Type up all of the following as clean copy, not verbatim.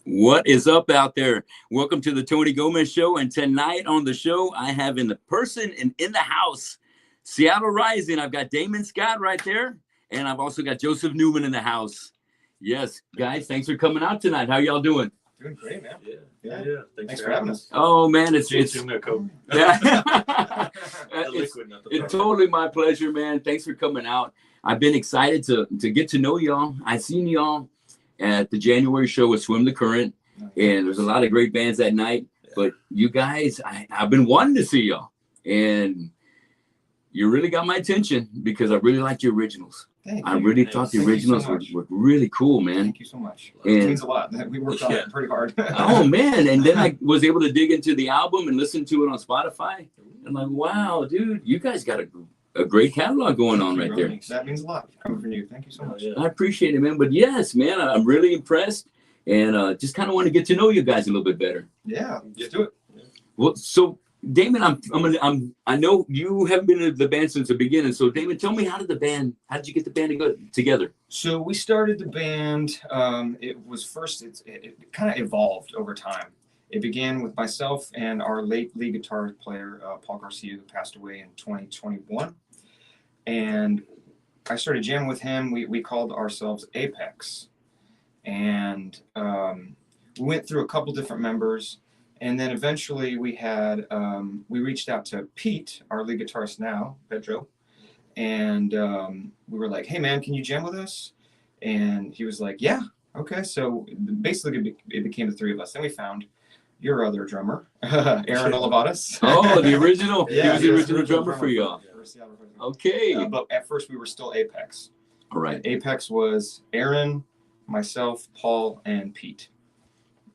What is up out there? Welcome to the Tony Gomez Show. And tonight on the show, I have in the person and in the house, Seattle Rising. I've got Damon Scott right there. And I've also got Joseph Newman in the house. Yes, guys, thanks for coming out tonight. How y'all doing? Doing great, man. Yeah. Thanks for having us. Oh, man, it's The liquid, not the it's totally my pleasure, man. Thanks for coming out. I've been excited to get to know y'all. I seen y'all at the January show with Swim the Current, and there's a lot of great bands that night. But you guys, I've been wanting to see y'all, and you really got my attention because I really like the originals. I really thought the originals were really cool, man. Thank you so much. It means a lot. We worked on it pretty hard. Oh, man. And then I was able to dig into the album and listen to it on Spotify. I'm like, wow, dude, you guys got a great catalog going on right there. That means a lot coming from you. Thank you so much. I appreciate it, man. But yes, man, I'm really impressed, and just kind of want to get to know you guys a little bit better. Yeah, let's do it. Well, so Damon, I know you haven't been in the band since the beginning. So Damon, tell me, how did you get the band to go together? So we started the band. It kind of evolved over time. It began with myself and our late lead guitar player, Paul Garcia, who passed away in 2021. And I started jamming with him. We called ourselves Apex. And we went through a couple different members. And then eventually we reached out to Pete, our lead guitarist now, Pedro. And we were like, hey, man, can you jam with us? And he was like, yeah, okay. So basically it became the three of us. Then we found your other drummer, Aaron Olivares. Oh, the original. Yeah, he was the original drummer for y'all. Okay. But at first we were still Apex. All right. Apex was Aaron, myself, Paul, and Pete.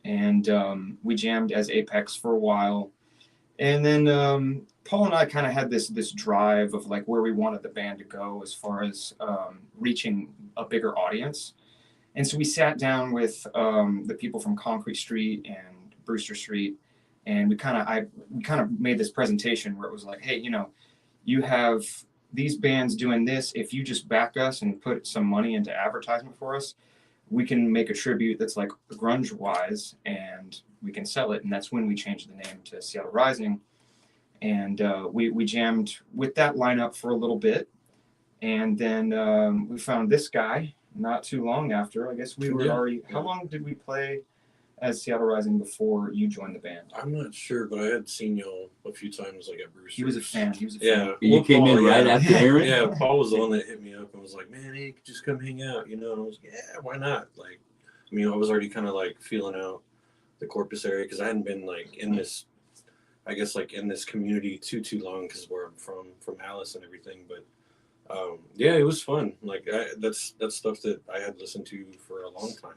And we jammed as Apex for a while. And then Paul and I kind of had this drive of like where we wanted the band to go as far as reaching a bigger audience. And so we sat down with the people from Concrete Street and Brewster Street, and we kind of made this presentation where it was like, hey, you have these bands doing this. If you just back us and put some money into advertisement for us, we can make a tribute that's like grunge wise, and we can sell it. And that's when we changed the name to Seattle Rising. And we jammed with that lineup for a little bit. And then we found this guy not too long after. I guess we were already, how long did we play as Seattle Rising before you joined the band? I'm not sure, but I had seen y'all a few times, like at Bruce. He was a fan. Yeah. You came in right after Aaron? Yeah, Paul was the one that hit me up and was like, man, hey, just come hang out, And I was like, yeah, why not? Like, I was already kind of like feeling out the Corpus area because I hadn't been like in this, I guess like in this community too long because where I'm from Alice and everything. But yeah, it was fun. Like that's stuff that I had listened to for a long time.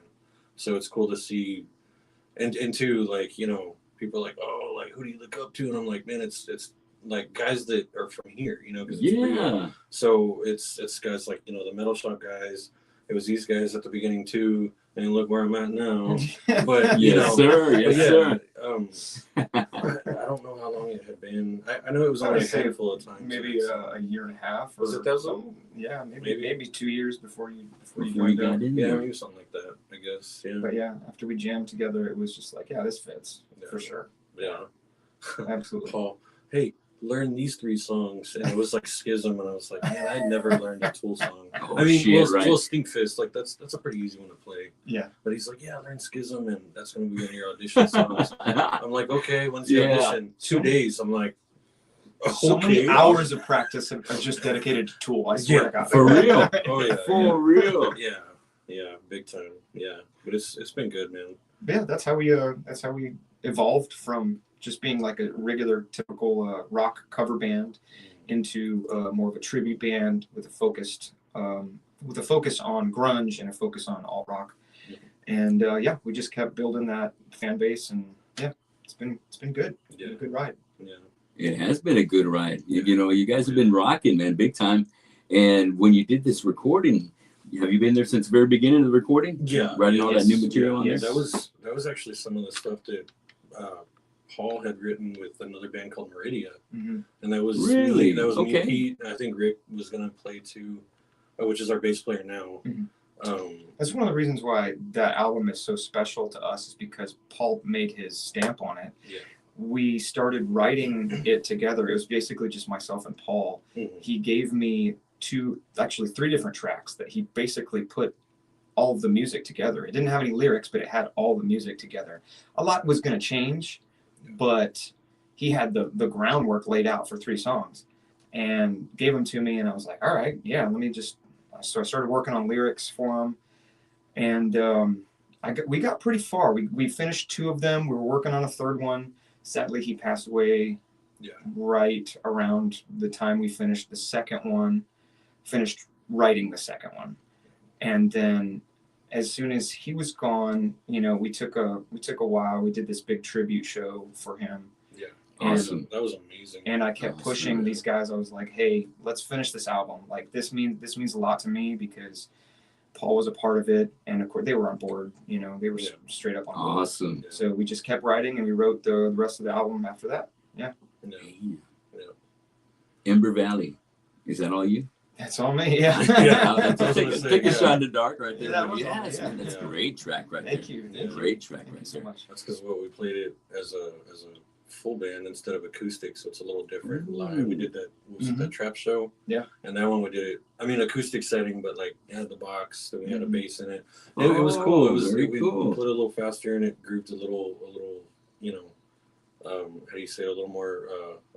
So it's cool to see. And too, like, people are like, oh, like, who do you look up to? And I'm like, man, it's like guys that are from here, because it's real. So it's guys like, the Metal Shop guys. It was these guys at the beginning too. And look where I'm at now. But yes, sir. I don't know how long it had been. I know it was only a handful of times. Maybe a year and a half. Was it that long? Yeah, maybe 2 years before you got in. Yeah, maybe something like that, I guess. Yeah. But yeah, after we jammed together, it was just like, yeah, this fits for sure. Yeah. Absolutely. Paul, hey, learn these 3 songs, and it was like Schism, and I was like, man, I never learned a Tool song. Well, Stinkfist, like that's a pretty easy one to play. Yeah. But he's like, yeah, learn Schism, and that's gonna be one of your audition songs. I'm like, okay, when's the audition? 2 days. I'm like, so many hours of practice are just dedicated to Tool. I swear to God. For real. Oh yeah. For real. Yeah, big time. Yeah, but it's been good, man. Yeah, that's how we evolved from just being like a regular typical rock cover band into more of a tribute band with a focus on grunge and a focus on alt rock. And we just kept building that fan base, and it's been good. It's been a good ride. Yeah, it has been a good ride. You guys have been rocking, man, big time. And when you did this recording, have you been there since the very beginning of the recording? Yeah, writing all that new material on there. That was actually some of the stuff that Paul had written with another band called Meridia, and that was really me and Pete. I think Rick was gonna play too, which is our bass player now. That's one of the reasons why that album is so special to us, is because Paul made his stamp on it. Yeah. We started writing it together. It was basically just myself and Paul. He gave me three different tracks that he basically put all of the music together. It didn't have any lyrics, but it had all the music together. A lot was going to change, but he had the groundwork laid out for 3 songs and gave them to me. And I was like, all right, yeah, so I started working on lyrics for him. And we got pretty far. We finished 2 of them. We were working on a 3rd one. Sadly, he passed away right around the time we finished the 2nd one, finished writing the 2nd one. And then as soon as he was gone, we took a while. We did this big tribute show for him. Yeah. Awesome. That was amazing. And I kept pushing these guys. I was like, hey, let's finish this album. Like, this means a lot to me because Paul was a part of it, and of course they were on board. They were straight up on board. Awesome. So we just kept writing, and we wrote the rest of the album after that. Yeah. Ember Valley, is that all you? That's all me. Yeah. Take a shot in the dark right there. That was Yes, all me, man, that's a yeah. great track right Thank there. you. Yeah. Great track Thank you right so there. much. That's because we played it as a full band instead of acoustic, so it's a little different Ooh. live. We did that that trap show. Yeah. And that one we did it. I mean, acoustic setting, but like it had the box, then we had a Mhm. bass in it. It was cool. It was very we cool. put it a little faster and it grooved a little, how do you say, a little more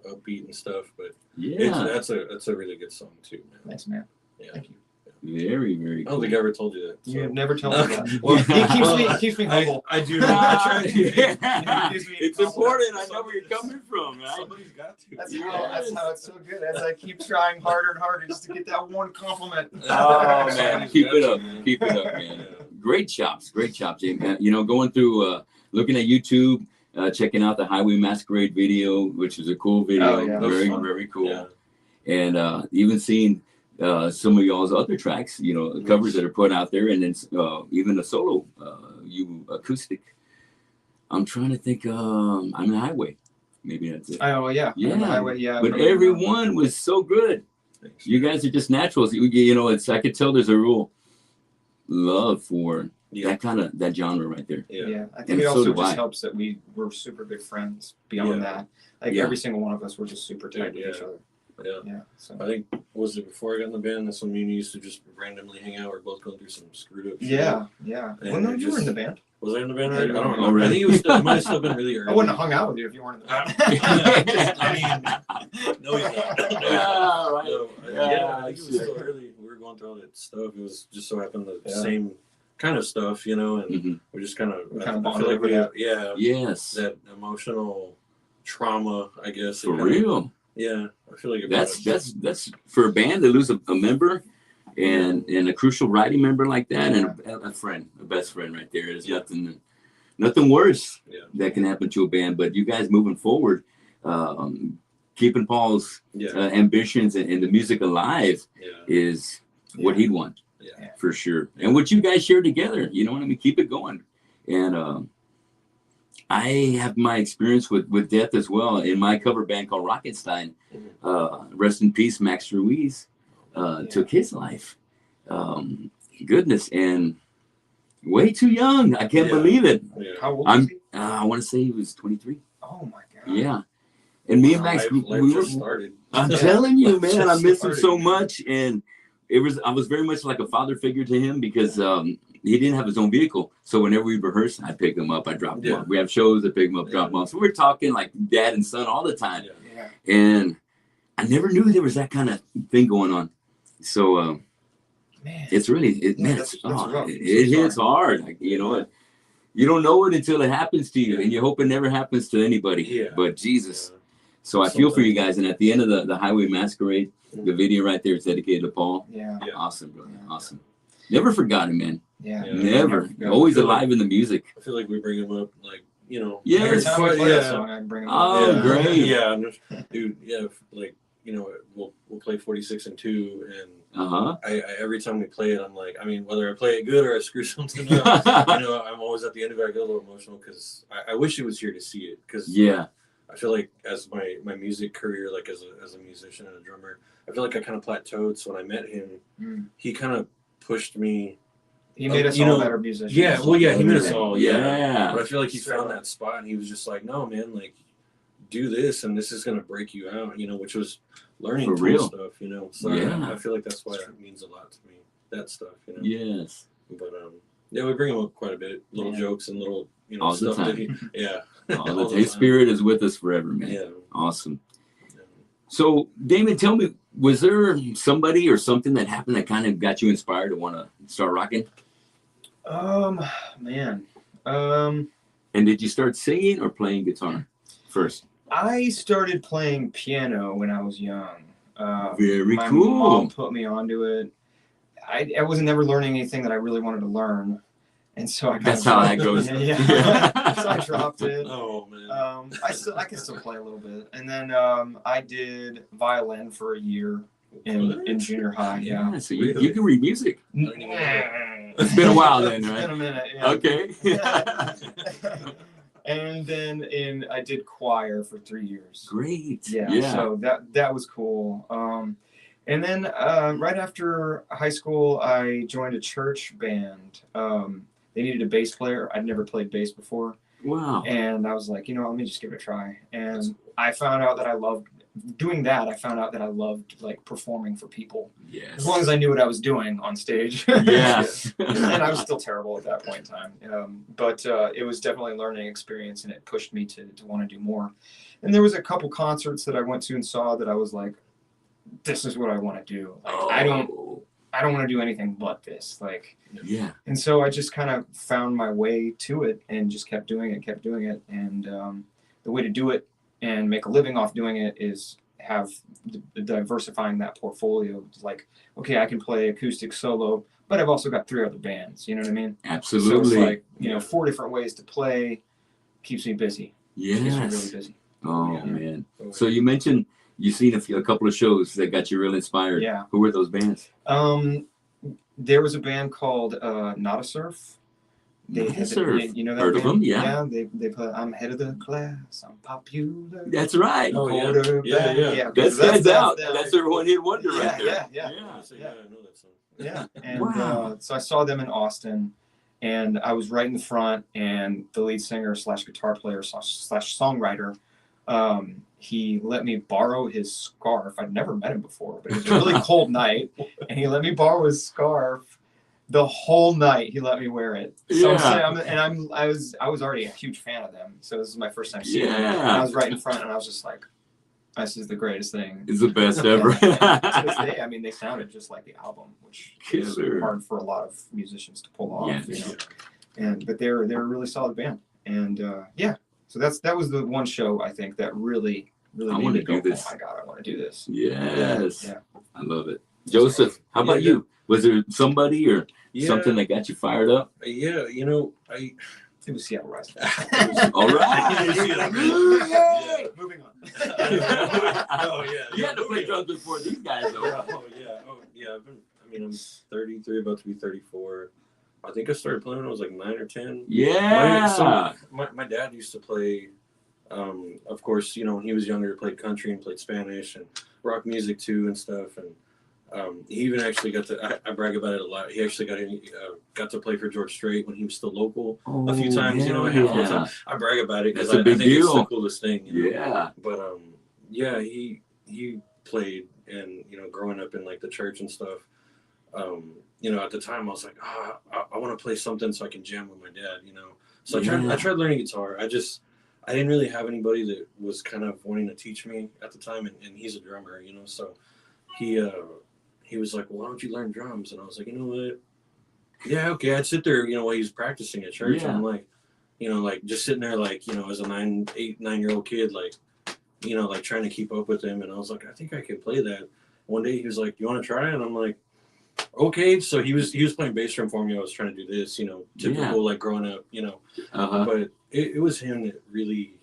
upbeat and stuff. But Yeah, that's a really good song too, man. Thanks, man. Yeah. Thank you. very, very I cool. don't think I ever told you that. So. You have never told me that. Well, He keeps me humble. I do. I try to. It's important. I know where you're coming from, right? Somebody's got to. That's how it's so good. As I keep trying harder and harder just to get that one compliment. Oh man, keep it up, man. keep it up, man. Yeah. Great chops, Jay. Going through, looking at YouTube, checking out the Highway Masquerade video, which is a cool video, Oh, yeah. very, Fun. very cool. Yeah. And even seeing some of y'all's other tracks, covers that are put out there, and then even a solo, acoustic. I'm trying to think. On the Highway, maybe that's it. Oh yeah. Yeah. On the highway, yeah. But everyone was so good. Thanks. You guys are just naturals. I could tell there's a real love for that genre right there. Yeah. Yeah, I think And it so also do just I. helps that we were super good friends beyond Yeah. that. Like Yeah. every single one of us were just super tight Dude, with each yeah. other. Yeah. Yeah. So I think, was it before I got in the band? That's when me and you used to just randomly hang out. We're both going through some screwed up shit. yeah. And Well, no, it you were in just- the band. Was I in the band Yeah, already? you I don't were. remember. Oh, I think it might have still been really early. I wouldn't have hung out with you if you weren't in the band. I mean, no, he's not. Yeah, right. No, Yeah, yeah, I think it was shit. still early. We were going through all that stuff. It was just so happened the Yeah. same kind of stuff, and Mhm. we just kind of, We kinda I bonded feel like over that. Yes, that emotional trauma, I guess. for it kinda- real. Yeah, I feel like it That's was. that's for a band to lose a member and a crucial writing member like that, and a friend, a best friend right there. There's Yeah. nothing worse Yeah. that can happen to a band. But you guys moving forward, keeping Paul's Yeah, ambitions and the music alive yeah, is what he'd want. yeah. For sure. And what you guys share together, you know what I mean? Keep it going. And I have my experience with death as well in my cover band called Rockenstein. Rest in peace, Max Ruiz took his life. Goodness, and way too young. I can't Yeah. believe it. Yeah. How old was he? I want to say he was 23. Oh my god. Yeah. And me and Max, Life we were, just started. I'm telling you, man, I Just miss him so started. much, and I was very much like a father figure to him because he didn't have his own vehicle. So whenever we rehearse, I pick him up, I drop him Yeah. off. We have shows, I pick him up, drop him Yeah. off. So we're talking like dad and son all the time, Yeah. Yeah. and I never knew there was that kind of thing going on. So Man. it's really, Yeah, it's, that's rough. it hits hard. Like, you know, you don't know it until it happens to you, Yeah. and you hope it never happens to anybody. Yeah. But Jesus. Yeah. So I feel for you guys. And at the end of the Highway Masquerade, the video right there is dedicated to Paul. Yeah. Yeah. Awesome, brother. Yeah. Awesome. Never forgot him, man. Yeah. Yeah. Never. Yeah. Always Yeah. alive in the music. I feel like we bring him up, like, Yes. Every time we play Yeah. that song, I bring it up. Oh, yeah, great. Yeah, and dude. Yeah, like we'll play 46 and 2, and Uh-huh. I every time we play it, I'm like, I mean, whether I play it good or I screw something up, I'm always at the end of it. I get a little emotional because I wish he was here to see it. Because Yeah. I feel like as my music career, like as a musician and a drummer, I feel like I kind of plateaued. So when I met him, Mm. he kind of pushed me He made us you all know, better musicians. Yeah, well, yeah, he made us all. Yeah. Yeah. But I feel like he So- found that spot, and he was just like, "No, man, like, do this, and this is gonna break you out," which was learning For tool real. stuff, So Yeah. I feel like that's why it means a lot to me. That stuff, Yes. But yeah, we bring him up quite a bit, little Yeah. jokes and little, All the stuff that he, time. yeah, Oh, All the his time. spirit is with us forever, man. yeah. Awesome. So, Damon, tell me, was there somebody or something that happened that kind of got you inspired to want to start rocking? Man. And did you start singing or playing guitar first? I started playing piano when I was young. Very my cool. mom put me onto it. I wasn't never learning anything that I really wanted to learn, and so I. That's how that goes. Yeah. So I dropped it. Oh man. I can still play a little bit, and then I did violin for a year in junior high. Yeah. So you can read music. It's It's been a while then, right? It's been a minute. Yeah. Okay. And then I did choir for 3 years. Great. Yeah. So that was cool. And then right after high school, I joined a church band. They needed a bass player. I'd never played bass before. Wow. And I was like, let me just give it a try. And I found out that I loved doing that. I found out that I loved like performing for people. Yes. As long as I knew what I was doing on stage. Yes. And I was still terrible at that point in time. But it was definitely a learning experience, and it pushed me to want to do more. And there was a couple concerts that I went to and saw that I was like, this is what I want to do. Like, I don't want to do anything but this. Like, Yeah. and so I just kind of found my way to it and just kept doing it. And the way to do it and make a living off doing it is have diversifying that portfolio. It's like, okay, I can play acoustic solo, but I've also got 3 other bands. You know what I mean? Absolutely. So it's like, 4 different ways to play keeps me busy. Keeps me Yes. really busy. Oh Yeah. man. So you mentioned you've seen a couple of shows that got you real inspired. Yeah. Who were those bands? There was a band called Not a Surf. Not a had Surf. you know that Heard of band? them, yeah. Yeah, they put I'm head of the class, I'm popular. That's right. Oh, yeah. Quarterback. Yeah. That stands out. them. That's their one hit wonder right there. Yeah. Yeah, I know that song. Yeah. And Wow. so I saw them in Austin, and I was right in the front, and the lead singer / guitar player / songwriter, he let me borrow his scarf. I'd never met him before, but it was a really cold night, and he let me borrow his scarf the whole night. He let me wear it. So Yeah. I was already a huge fan of them, so this is my first time seeing them. Yeah. And I was right in front, and I was just like, this is the greatest thing. It's the best ever. To this day, I mean, they sounded just like the album, which is Killer. hard for a lot of musicians to pull off. Yeah. But they're a really solid band, and so that was the one show I think that really I made wanna me go, do this. oh my god, I want to do this. Yes. Yeah. I love it. Joseph, how about you? Was there somebody or something that got you fired up? Yeah, It was Seattle Rise. All right. Yeah. Moving on. Oh yeah. You had to play drums before these guys, though. Yeah. I'm 33, about to be 34. I think I started playing when I was like 9 or 10. Yeah. My dad used to play, of course, when he was younger, played country and played Spanish and rock music too and stuff. And he even actually got to, I brag about it a lot. He actually got to play for George Strait when he was still local a few times, a handful of times. I brag about it because That's a I big think it's deal. the coolest thing. Yeah. But he played, and growing up in like the church and stuff, at the time I was like, I want to play something so I can jam with my dad, So I tried learning guitar. I didn't really have anybody that was kind of wanting to teach me at the time, and he's a drummer, so he was like, well, why don't you learn drums? And I was like, you know what? Yeah, okay. I'd sit there, while he was practicing at church. Yeah. And I'm like, like just sitting there, like, as a 9-year-old kid, like, like trying to keep up with him. And I was like, I think I could play that. One day he was like, you want to try? And I'm like, okay. So he was playing bass drum for me. I was trying to do this, typical like growing up, Uh-huh. but it was him that really,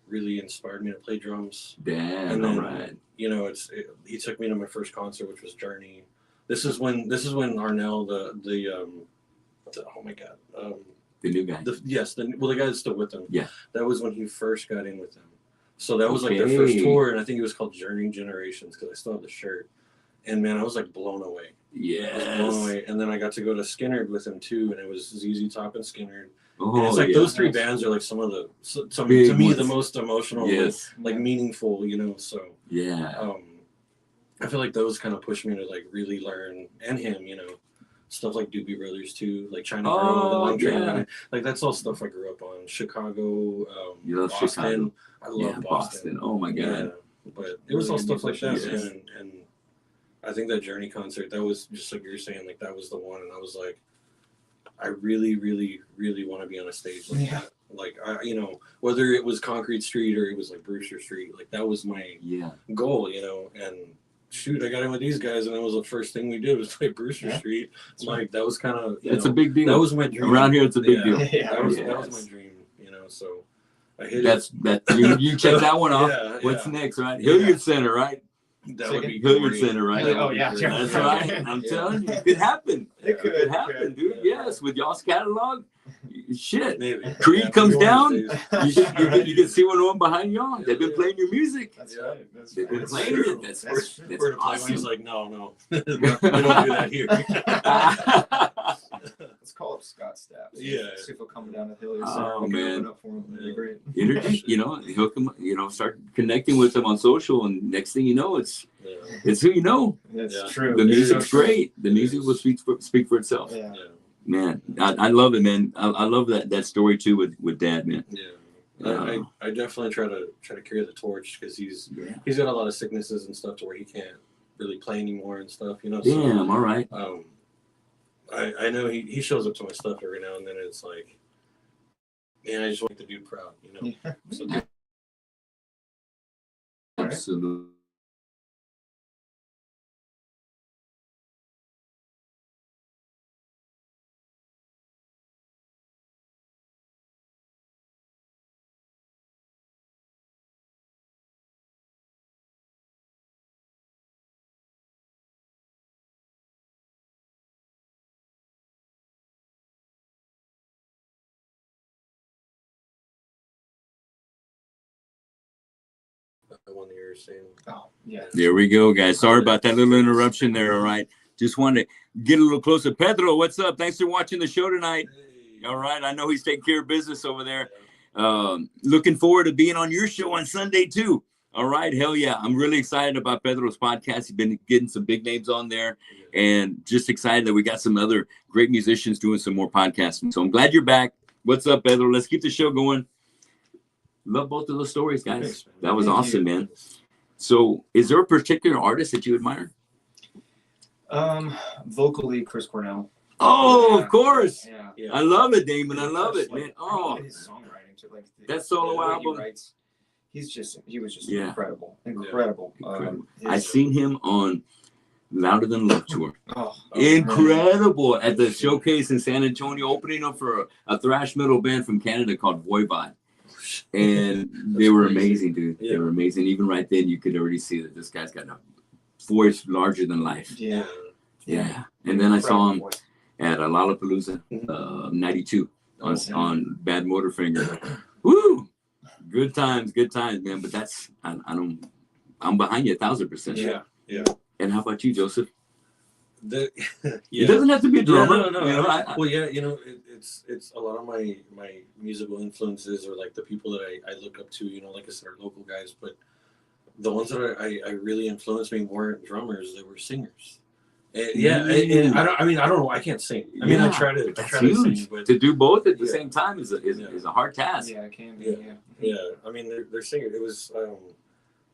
really inspired me to play drums. Damn. And then, all right. he took me to my first concert, which was Journey. This is when Arnell, oh my God, The new guy. the guy that's still with them. Yeah. That was when he first got in with them. So that was like their first Okay. tour, and I think it was called Journey Generations because I still have the shirt. And man, I was like blown away. I was blown Yes. away. And then I got to go to Skinnerd with him too, and it was ZZ Top and Skinnerd. Oh, And it's like yeah. those three bands are like some of the to Big me ones. the most emotional, Yes. like meaningful, you know. So Yeah. I feel like those kind of pushed me to like really learn, and him, you know, stuff like Doobie Brothers too, like China Girl, The Oh, Long Train yeah. Running. Like that's all stuff I grew up on. Chicago, You love Boston. Chicago. I love Yeah, Boston. Boston. Oh my God. Yeah, but it was all Really stuff like that, musicians. man. And I think that Journey concert, that was just like you were saying, like that was the one, and I was like, I really, really, really want to be on a stage like Yeah. that. Like I, you know, whether it was Concrete Street or it was like Brewster Street, like that was my Yeah. goal, you know. And shoot, I got in with these guys, and that was the first thing we did was play Brewster Yeah. Street. Like that was kind of, It's a big deal. that was my dream. Around here, it's a big deal. Yeah. That was Yes. my dream, you know. So I hit That's that. You check that one off. Yeah, What's yeah. next, right? Yeah. Hilliard Center, right? it. That would be Hilliard great. Center, right? Oh, yeah. That's Yeah. right. I'm Yeah. telling you, it could happen. It could. It happened, dude. Yes, with y'all's catalog. Shit. Maybe. Creed Yeah, comes one of down. those days. You can see one of them behind y'all. They've been playing your music. That's Yeah. right. That's They've been right. playing true. it. That's That's We're gonna play one. He's awesome. like, no, we don't do that here. Let's call up Scott Stapp. Yeah. See if he'll come down to Hilliard Oh, Center. We can man. open up for him. It'd be great. Introduce, hook them, start connecting with them on social, and next thing you know, it's who you know. That's Yeah. true. The It's music's so true. great. The music will speak for itself. Yeah. Yeah. Man, I love it, man. I love that story too with Dad, man. Yeah. I definitely try to carry the torch because he's got a lot of sicknesses and stuff to where he can't really play anymore and stuff, you know. So, Damn, all right. I know he shows up to my stuff every now and then, and it's like, man, I just want to make the dude proud, you know. Yeah. So, Right. Absolutely. the one that you were saying. Oh, yeah. There we go, guys. Sorry about that little interruption there. All right. Just wanted to get a little closer. Pedro, what's up? Thanks for watching the show tonight. Hey. All right. I know he's taking care of business over there. Looking forward to being on your show on Sunday too. All right. Hell yeah. I'm really excited about Pedro's podcast. He's been getting some big names on there, and just excited that we got some other great musicians doing some more podcasting. So I'm glad you're back. What's up, Pedro? Let's keep the show going. Love both of those stories, guys. Thanks, man. That was Thank awesome, you. man. So is there a particular artist that you admire? Vocally, Chris Cornell. Oh, Yeah. of course. Yeah. Yeah. I love it, Damon. I love it, Like, man. Oh, his songwriting too. Like That solo the way album. He writes, he was just Yeah. incredible. Incredible. His- I seen him on Louder Than Love tour. Oh, Incredible at the showcase in San Antonio, opening up for a thrash metal band from Canada called Voivod. And they were crazy. amazing, dude. They Yeah. were amazing. Even right then, you could already see that this guy's got a voice larger than life. Yeah. Yeah. And then I saw him Incredible voice. at Lollapalooza, 92 on, Oh, yeah. on Bad Motorfinger. Woo! Good times, man. But that's, I'm behind you 1,000%. Yeah. Yeah. And how about you, Joseph? The, It yeah. doesn't have to be a drummer. No. You know, Well, yeah, you know, it's a lot of my musical influences or like the people that I look up to, you know, like I said, are local guys, but the ones that I really influenced me weren't drummers; they were singers. And, and I don't know. I can't sing. I mean, I try to That's try to huge. sing, but To do both at the Yeah. same time is a hard task. Yeah, it can be. Yeah. Yeah. yeah, I mean, they're singers. It was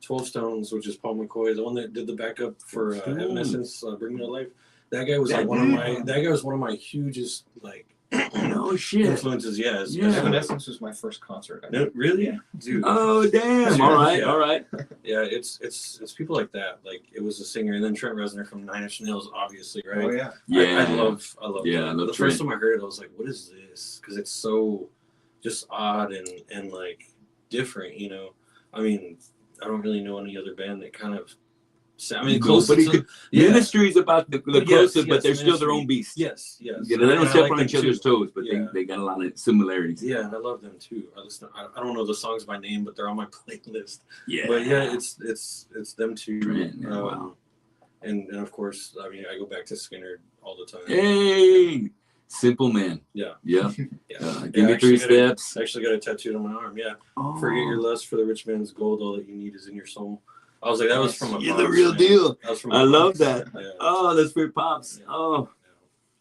12 Stones, which is Paul McCoy, the one that did the backup for Evanescence, Bring Me to Life. That guy was like that guy was one of my hugest like No shit. influences. Yeah, Yeah. Evanescence was my first concert. No, really, Yeah. dude. Oh damn! All right, all right. Yeah, it's people like that. Like it was a singer, and then Trent Reznor from Nine Inch Nails, obviously, right? Oh yeah. Yeah, I love. Yeah, I love the Trent. first time I heard it, I was like, "What is this?" Because it's so just odd and like different, you know. I mean, I don't really know any other band that kind of. I mean, close Nobody to, could- yeah. Ministry's about the Yes, closest, but yes, they're still their Ministry. own beast. Yes, yes. You know, they don't And I step like on them each other's too. toes, but Yeah. they got a lot of similarities. Yeah, and I love them too. I don't know the songs by name, but they're on my playlist. Yeah. But yeah, it's them too. Trent, yeah, wow. and of course, I mean, I go back to Skinner all the time. Hey, simple man. Yeah. Yeah. Yeah. Give me 3 steps. I actually got it tattooed on my arm. Yeah. Oh, Forget your lust for the rich man's gold. All that you need is in your soul. I was like, that was from a you're pops, the real man. deal. That was from I a love pops. that. Yeah. Oh, that's for pops. Yeah. Oh,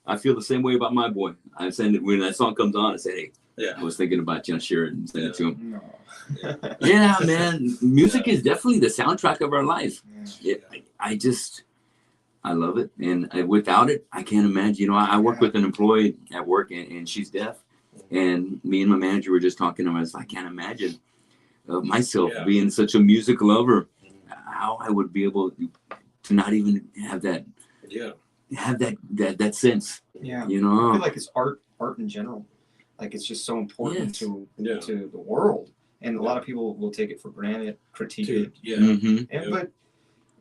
I feel the same way about my boy. I send it when that song comes on. I say, hey, Yeah. I was thinking about you. I'll share it and send it to him. No. Yeah. Yeah, man. Music is definitely the soundtrack of our life. Yeah. I love it. And without it, I can't imagine. You know, I work with an employee at work and she's deaf. And me and my manager were just talking to her. I was like, I can't imagine myself Yeah. being such a music lover, how I would be able to not even have that sense, Yeah. you I know? feel like it's art in general. Like it's just so important Yes. to the world, and a lot of people will take it for granted, critique it, Yeah. Mhm. but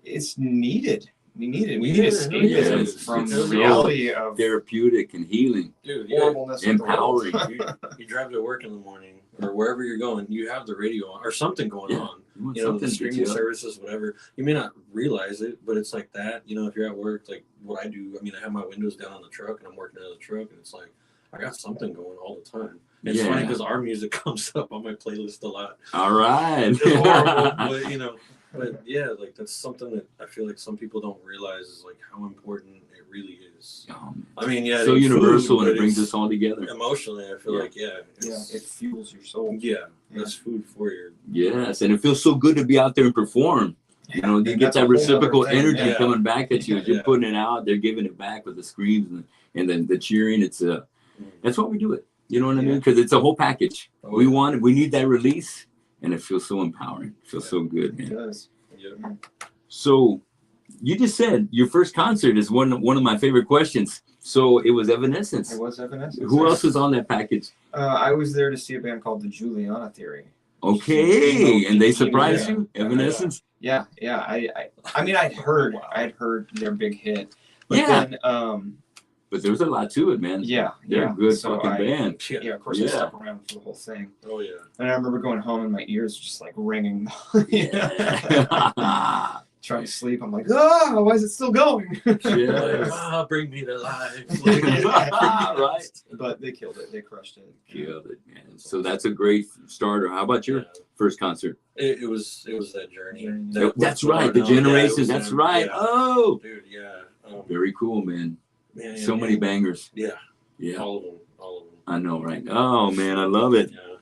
it's needed. We need it. We Yeah, need escapism yes. from It's the so reality of Therapeutic and healing. Dude, horribleness of the world. Empowering. you drive to work in the morning or wherever you're going, you have the radio on or something going Yeah. on. You want You know, something the to get streaming you up. services, whatever. You may not realize it, but it's like that. You know, if you're at work, like what I do, I mean, I have my windows down on the truck and I'm working out of the truck, and it's like I got something going all the time. And it's funny Yeah. because our music comes up on my playlist a lot. All right. It's horrible, but you know, but yeah, like that's something that I feel like some people don't realize is like how important it really is. I mean, yeah, So it's universal, food, and it but brings it's- us all together. Emotionally, I feel Yeah. like it's, it fuels your soul. yeah, that's food for your. Yes, and it feels so good to be out there and perform. You know, you And get that's a that whole reciprocal other thing, energy yeah. coming back at you as you're Yeah. putting it out. They're giving it back with the screams and then the cheering. It's that's why we do it. You know what I mean? Yeah. Because it's a whole package. Oh, We need that release, and it feels so empowering. It feels so good, It man. does. Yeah. So, you just said your first concert is one of my favorite questions. So it was Evanescence. It was Evanescence. Who else was on that package? I was there to see a band called the Juliana Theory. Okay, and they surprised Yeah. you, Evanescence. Yeah. I mean, I'd heard their big hit, but Yeah. then But there was a lot to it, man. yeah, They're yeah. a good So fucking I- band. Yeah, of course I Yeah. stuck around for the whole thing. Oh yeah. And I remember going home and my ears just like ringing. Yeah. Trying to sleep. I'm like, why is it still going? Yes. Bring me to life. Right. But they killed it. They crushed it. Killed it, man. So that's a great starter. How about your Yeah. first concert? It was that journey. That's right. The generation. That's right. Yeah. Oh, Dude, yeah. very cool, man. Man, So many bangers. Yeah. Yeah, All of them. I know, right? Oh, man, I love it. Yeah.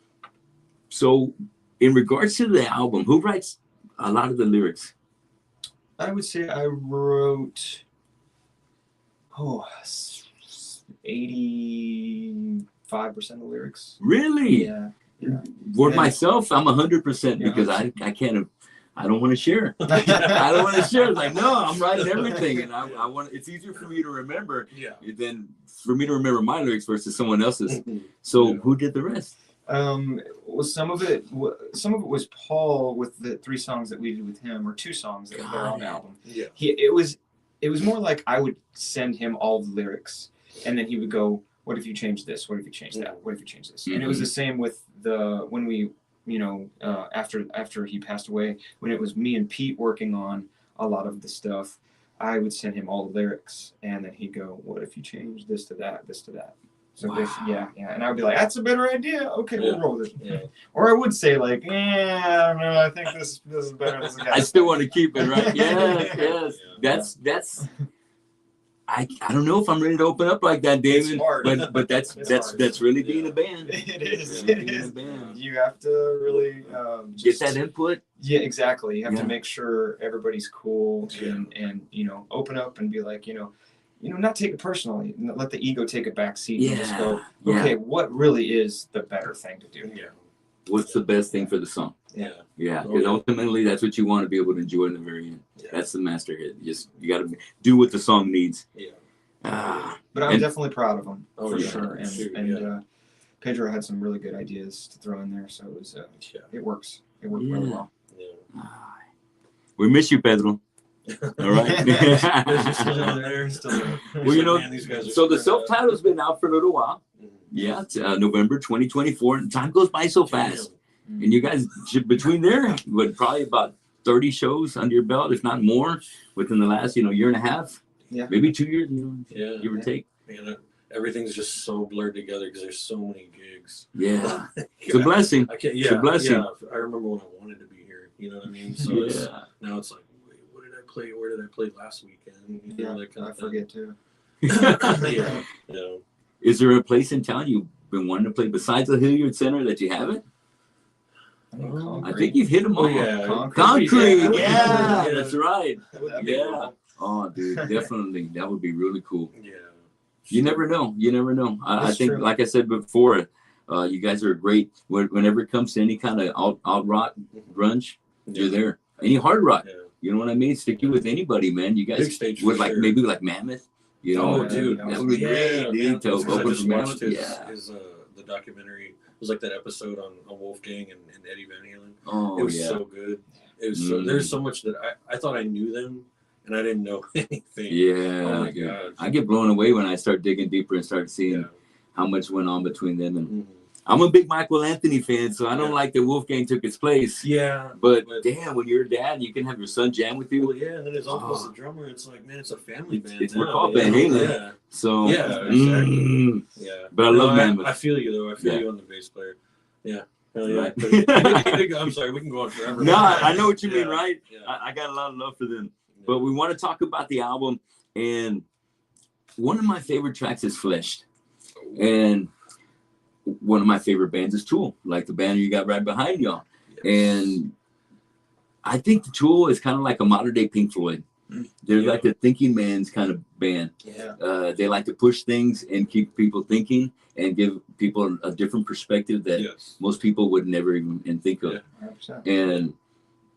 So, in regards to the album, who writes a lot of the lyrics? I would say I wrote 85% of the lyrics. Really? Yeah. For Yeah. myself, I'm 100% Yeah. because I can't. I don't want to share. I don't want to share. It's like, no, I'm writing everything, and I want. It's easier for me to remember Yeah. than for me to remember my lyrics versus someone else's. So, Yeah. who did the rest? Well, some of it was Paul with the 3 songs that we did with him, or 2 songs that were Got on the it. album. Yeah. It was more like I would send him all the lyrics, and then he would go, "What if you change this? What if you change that? What if you change this?" And it was the same with when we, after he passed away, when it was me and Pete working on a lot of the stuff, I would send him all the lyrics, and then he'd go, "What if you change this to that, this to that?" So Wow. and I would be like, "That's a better idea. Okay, we'll Yeah. roll with it." Yeah. Or I would say like, "Yeah, no, I think this is better." This I still want to keep it, right? Yes, yes. Yeah. That's. I don't know if I'm ready to open up like that, It's David. hard. But that's It's that's hard. that's really being a band. It is. Really It being a is. band. You have to really Get that input. Yeah, exactly. You have Yeah. to make sure everybody's cool Yeah. and open up and be like, not take it personally. Let the ego take a back seat and just go, Yeah. okay, what really is the better thing to do? Yeah. What's the best thing for the song? Yeah. Yeah, Oh, because yeah. ultimately that's what you want to be able to enjoy in the very end. Yeah. That's the master hit. You got to do what the song needs. Yeah. Ah, But I'm And- definitely proud of them Oh, for yeah. sure. And Shoot, and yeah. Pedro had some really good ideas to throw in there, so it was Yeah. it works. It worked really Yeah. well. Yeah. ah. We miss you, Pedro. All right. Is he still down there? Still there. Well, you know, Man, these guys are so the screwed up. self-title's been out for a little while. Mhm. Yeah, it's, November 2024. And time goes by so fast. Mm. And you guys, between there, what, probably about 30 shows under your belt, if not more, within the last, year and a half. Yeah. Maybe 2 years, Yeah. give or take. Man, everything's just so blurred together because there's so many gigs. Yeah. It's a blessing. I can't. Yeah. It's a blessing. Yeah. I remember when I wanted to be here. You know what I mean? So now it's like, wait, what did I play? Where did I play last weekend? You know, that kind I of thing. forget too. Yeah. Yeah. Is there a place in town you've been wanting to play besides the Hilliard Center that you haven't? I think you've hit them all. Oh yeah. Concrete, Yeah. that's right. That'd be Yeah. cool. Oh, dude, definitely. That would be really cool. Yeah. You never know. You never know. I That's think, true. like I said before, you guys are great. Whenever it comes to any kind of alt rock, grunge, you're there. Any hard rock, Yeah. you know what I mean? Stick you with anybody, man. You Big guys stage with for like sure. maybe like Mammoth. You know, Oh, dude, that would be great, man. dude. To Because I open just for watched Mammoth. his, Yeah. his the documentary. It was like that episode on Wolfgang and Eddie Van Halen. Oh It was yeah. so good. It was so, there's so much that I thought I knew them and I didn't know anything. Yeah. Oh my dude. god. I get blown away when I start digging deeper and start seeing Yeah. how much went on between them. And Mhm. I'm a big Michael Anthony fan, so I don't Yeah. like that Wolfgang took his place. Yeah. But damn, when you're a dad, and you can have your son jam with Well, you. yeah, and then his uncle's Oh. the drummer. It's like, man, it's a family band. We're now, called you Van know? Halen. Yeah. So Yeah, exactly. yeah. But I love Mammoth. I feel you though. I feel Yeah. you on the bass player. Yeah. Hell yeah. Right. I'm sorry, we can go on forever. No, I know what you mean, Yeah. right? Yeah. I got a lot of love for them. But we want to talk about the album, and one of my favorite tracks is Fleshed, and one of my favorite bands is Tool, like the band you got right behind y'all. Yes. And I think the Tool is kind of like a modern day Pink Floyd. They're Yeah. like a thinking man's kind of band. Yeah. They like to push things and keep people thinking and give people a different perspective that Yes. most people would never even think of. Yeah. 100%. And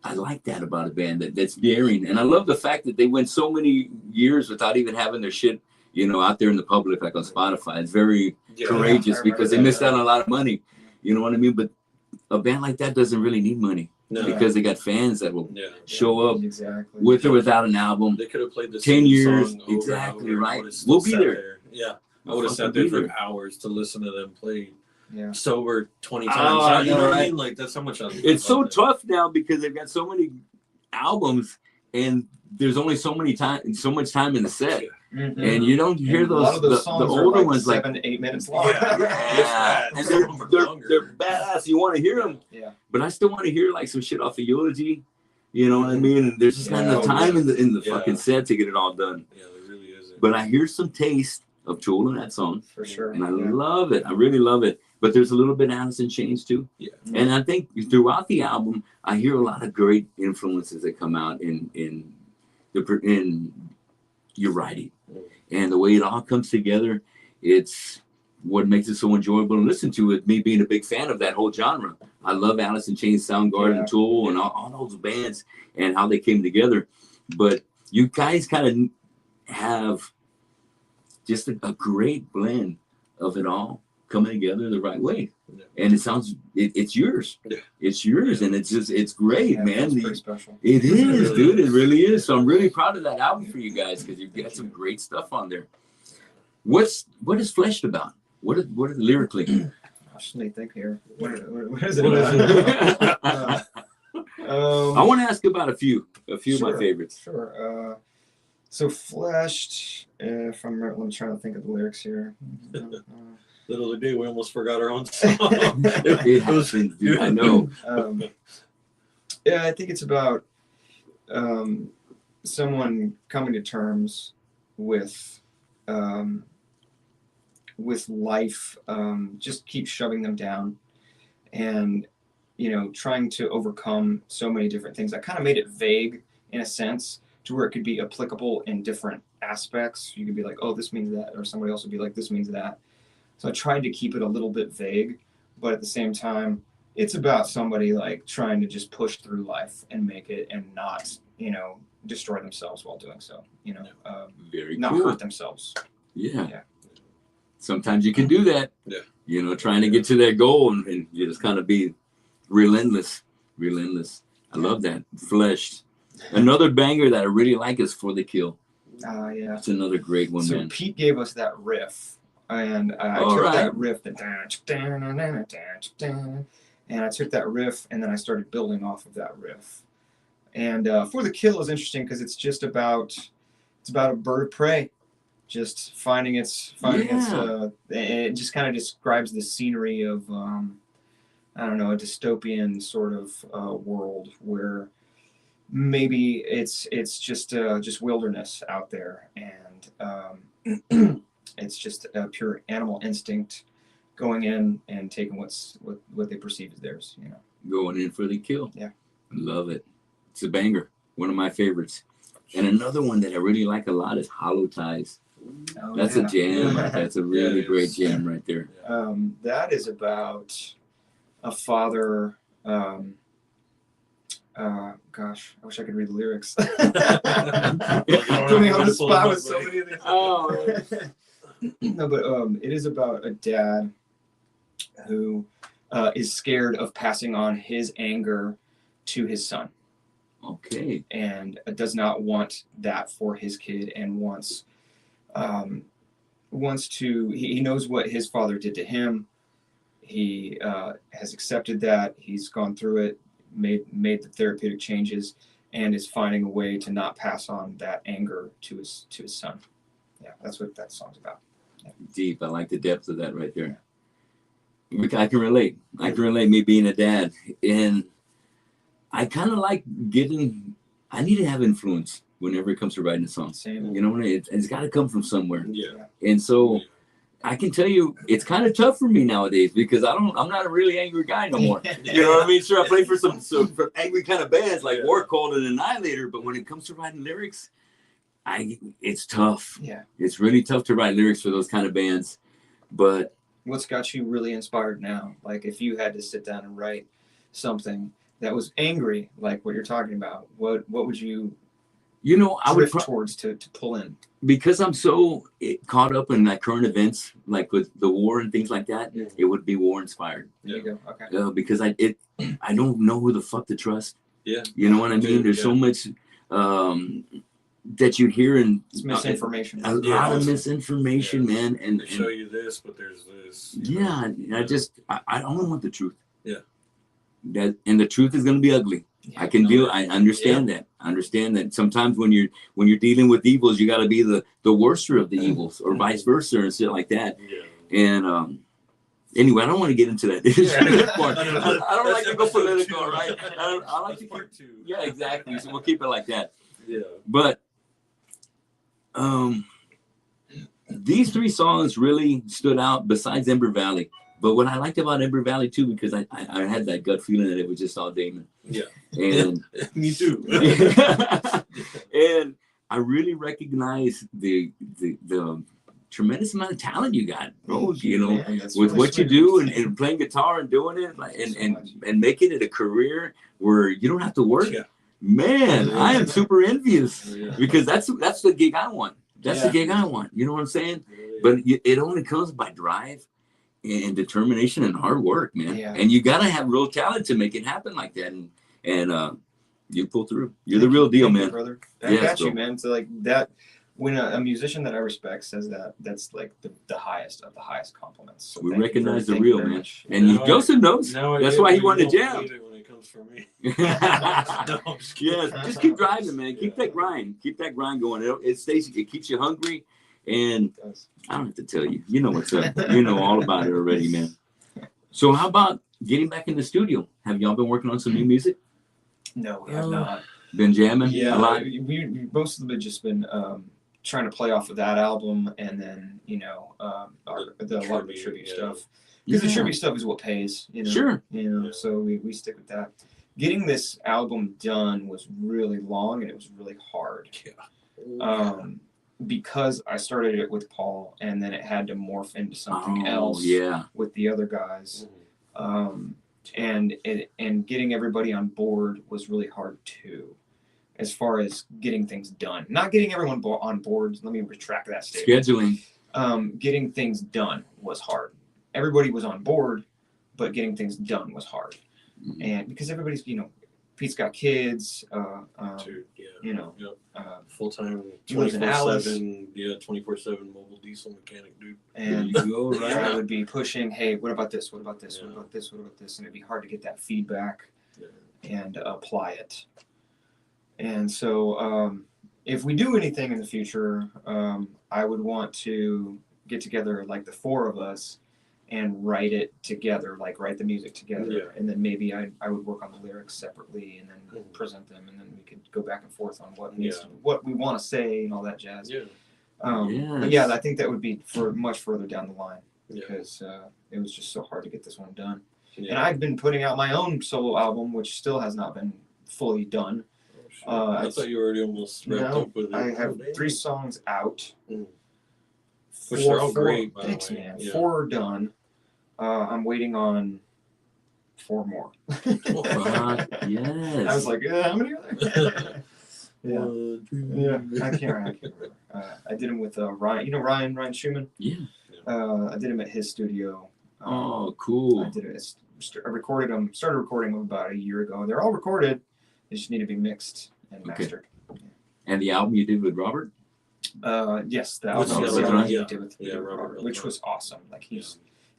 I like that about a band that's daring. And I love the fact that they went so many years without even having their shit, out there in the public, like on Spotify. It's very Yeah. courageous I because they remember missed out on a lot of money. You know what I mean? But a band like that doesn't really need money No. because they got fans that will Yeah. show up Exactly. with or without an album. They could have played the 10 same years, song over exactly and over. right. I would've still We'll be sat there. Yeah. I would have Fucking sat there be for there. hours to listen to them play Yeah. sober 20 Oh, times. I You know, know what I right? mean? Like, that's how much I It's so love that. tough now because they've got so many albums and there's only so much time in the set. Mhm. And you don't hear And a lot those of those the songs are older like ones like 7 to 8 minutes long. yeah, and Some of them are longer. they're badass. You want to hear them, Yeah. but I still want to hear like some shit off of Eulogy. You know what I mean? And there's just not Yeah. enough time in the Yeah. fucking set to get it all done. Yeah, there really isn't. But I hear some taste of Tool in that song, For sure. and I Yeah. love it. I really love it. But there's a little bit of Alice in Chains too. Yeah. And I think throughout the album, I hear a lot of great influences that come out in your writing, and the way it all comes together. It's what makes it so enjoyable to listen to. With me being a big fan of that whole genre, I love Alice in Chains, Soundgarden, Yeah. Tool, and all those bands and how they came together. But you guys kind of have just a great blend of it all coming together the right way. Yeah. And it sounds it's yours. Yeah. It's yours, and it's great, Yeah, man. that's pretty special. It is, really dude. is. It really is. So I'm really proud of that album for you guys because you've got some great stuff on there. What is Fleshed about? What is lyrically? I should think here. What is it What is about? I Um, want to ask about a few of my Sure. favorites. Sure. So Fleshed, let me try to think of the lyrics here. Little to do, we almost forgot our own song. It happens, dude. I know. Yeah, I think it's about someone coming to terms with life, just keep shoving them down, and trying to overcome so many different things. I kind of made it vague in a sense to where it could be applicable in different aspects. You could be like, oh, this means that, or somebody else would be like, this means that. So I tried to keep it a little bit vague, but at the same time, it's about somebody like trying to just push through life and make it, and not, destroy themselves while doing so. Very Not cool. hurt themselves. Yeah. Yeah. Sometimes you can do that. Yeah. Trying to get to that goal and you just kind of be relentless. I love that. Fleshed. Another banger that I really like is For the Kill. Yeah. That's another great one, So man. Pete gave us that riff, and I All took right. that riff, and I took that riff, and then I started building off of that riff. And For the Kill is interesting because it's about a bird of prey, just finding its and it just kind of describes the scenery of I don't know, a dystopian sort of world where maybe it's just wilderness out there, and it's just a pure animal instinct going in and taking what they perceive as theirs. You know, Going in for the kill. Yeah. Love it. It's a banger. One of my favorites. And another one that I really like a lot is Hollow Ties. Oh, That's yeah. a jam. That's a really great jam right there. That is about a father. Gosh, I wish I could read the lyrics. Put me on the spot with so many of these. Oh. No, but it is about a dad who is scared of passing on his anger to his son, Okay. and does not want that for his kid, and wants to. He knows what his father did to him. He has accepted that. He's gone through it, made the therapeutic changes, and is finding a way to not pass on that anger to his son. Yeah, that's what that song's about. Yeah. Deep. I like the depth of that right there. I can relate. I can relate, me being a dad. And I kind of like I need to have influence whenever it comes to writing a song. Same. You know, it's got to come from somewhere. Yeah. And so I can tell you, it's kind of tough for me nowadays because I'm not a really angry guy no more. You know what I mean? Sure, I play for some angry kind of bands like War Cult and Annihilator, but when it comes to writing lyrics, it's tough. Yeah. It's really tough to write lyrics for those kind of bands. But What's got you really inspired now? Like, if you had to sit down and write something that was angry, like what you're talking about, what would you I would drift towards to pull in? because I'm so caught up in like current events, like with the war and things like that. Yeah. It would be war inspired. There you go. Okay. Because I don't know who the fuck to trust. Yeah. You know what I mean? There's so much that you hear, and It's misinformation. a lot of misinformation, man. And They show you this, but there's this. yeah, I don't want the truth. Yeah. And the truth is going to be ugly. Yeah. I can deal. I understand that. I understand that sometimes when you're dealing with evils, you got to be the worster of the evils, or vice versa, and shit like that. Yeah. And anyway, I don't want to get into that. Part. I don't like to go political, right? I like to part two. Yeah, exactly. So we'll keep it like that. Yeah. But these three songs really stood out besides Ember Valley. But what I liked about Ember Valley too, because I had that gut feeling that it was just all Damon. Yeah. And Me too. and I really recognize the tremendous amount of talent you got, bro. You know, Yeah, that's with really what you sweet. do and playing guitar and doing it, like, and making it a career where you don't have to work. Yeah. Man, Yeah. I am super envious Yeah. because that's the gig I want. That's the Yeah. gig I want. You know what I'm saying? But it only comes by drive and determination and hard work, man. Yeah. And you gotta have real talent to make it happen like that. And you pull through. You're the real deal, Thank you, man. brother. I Yeah, got so- you, man. So like that, when a musician that I respect says that, that's like the highest of the highest compliments. So We thank you recognize the thank you real, very man. much. And Now I- Joseph knows. Now I That's get why he you wanted to don't jam. hate it when it comes from me. Yeah, No, I'm just kidding. just keep driving, man. Keep Yeah. that grind. Keep that grind going. It keeps you hungry. And It does. I don't have to tell you. You know what's up. You know all about it already, man. So how about getting back in the studio? Have y'all been working on some new music? No, we have not. Been jamming Yeah, a lot? we most of it just been trying to play off of that album, and then a lot of the Tribute, tribute yeah. stuff, because the Yeah. tribute stuff is what pays. Sure. Yeah. So we stick with that. Getting this album done was really long, and it was really hard. Because I started it with Paul, and then it had to morph into something else Yeah. with the other guys. And getting everybody on board was really hard too, as far as getting things done. Not getting everyone on board. Let me retract that statement. Scheduling. Getting things done was hard. Everybody was on board, but getting things done was hard. Mhm. And because everybody's, Pete's got kids. Dude, yeah. Yep. Full time, He lives in Alice. 24/7 mobile diesel mechanic, dude. There And you go, I right? would be pushing, hey, what about this? What about this? Yeah. What about this? What about this? And it'd be hard to get that feedback Yeah. and apply it. And so if we do anything in the future, I would want to get together like the four of us and write it together, like write the music together. Yeah. And then maybe I would work on the lyrics separately and then Mhm. present them, and then we could go back and forth on what Yeah. what we want to say and all that jazz. Yeah. But yeah, I think that would be for much further down the line Yeah. because it was just so hard to get this one done. And Yeah. I've been putting out my own solo album, which still has not been fully done. Oh, shit. I I thought you were already almost wrapped No, up with it. I have Oh, damn. 3 songs out. Mm. Which they're all great, by the Thanks, way. man. Yeah. 4 are done. I'm waiting on 4 more. Fuck, I yes. was like, how many are there? Yeah, I can't remember. I did them with Ryan. You know Ryan Schumann? Yeah. I did him at his studio. Oh, I cool. did it. I recorded them. Started recording them about a year ago. They're all recorded. They just need to be mixed and Okay. mastered. And the album you did with Robert? Yes, that Which was is the right. album he Yeah. did with Yeah, Robert. which was awesome. Like he's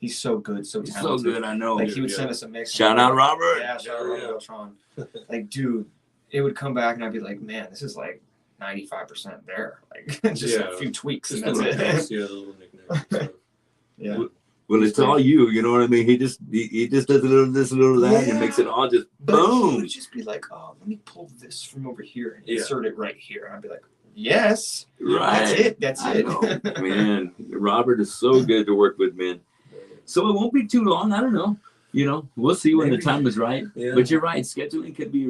so good, so He's so talented. good, I know. Like he would Yeah. send us a mix. Shout out Robert. Yeah, shout out Yeah. Robert Beltran. Like, dude, it would come back and I'd be like, man, this is like 95% there. Like just Yeah. a few tweaks Just and the that's knickknacks, it. yeah, the little knickknacks and stuff. Yeah. Well, it's all you. You know what I mean? He just does a little this, a little that, and makes it all just But he boom. would just be like, oh, let me pull this from over here and Yeah. insert it right here. And I'd be like, yes, Right. that's it. That's I it. know. Man, Robert is so good to work with, man. So it won't be too long. I don't know. You know, we'll see when Maybe. the time is right. Yeah. But you're right. Scheduling can be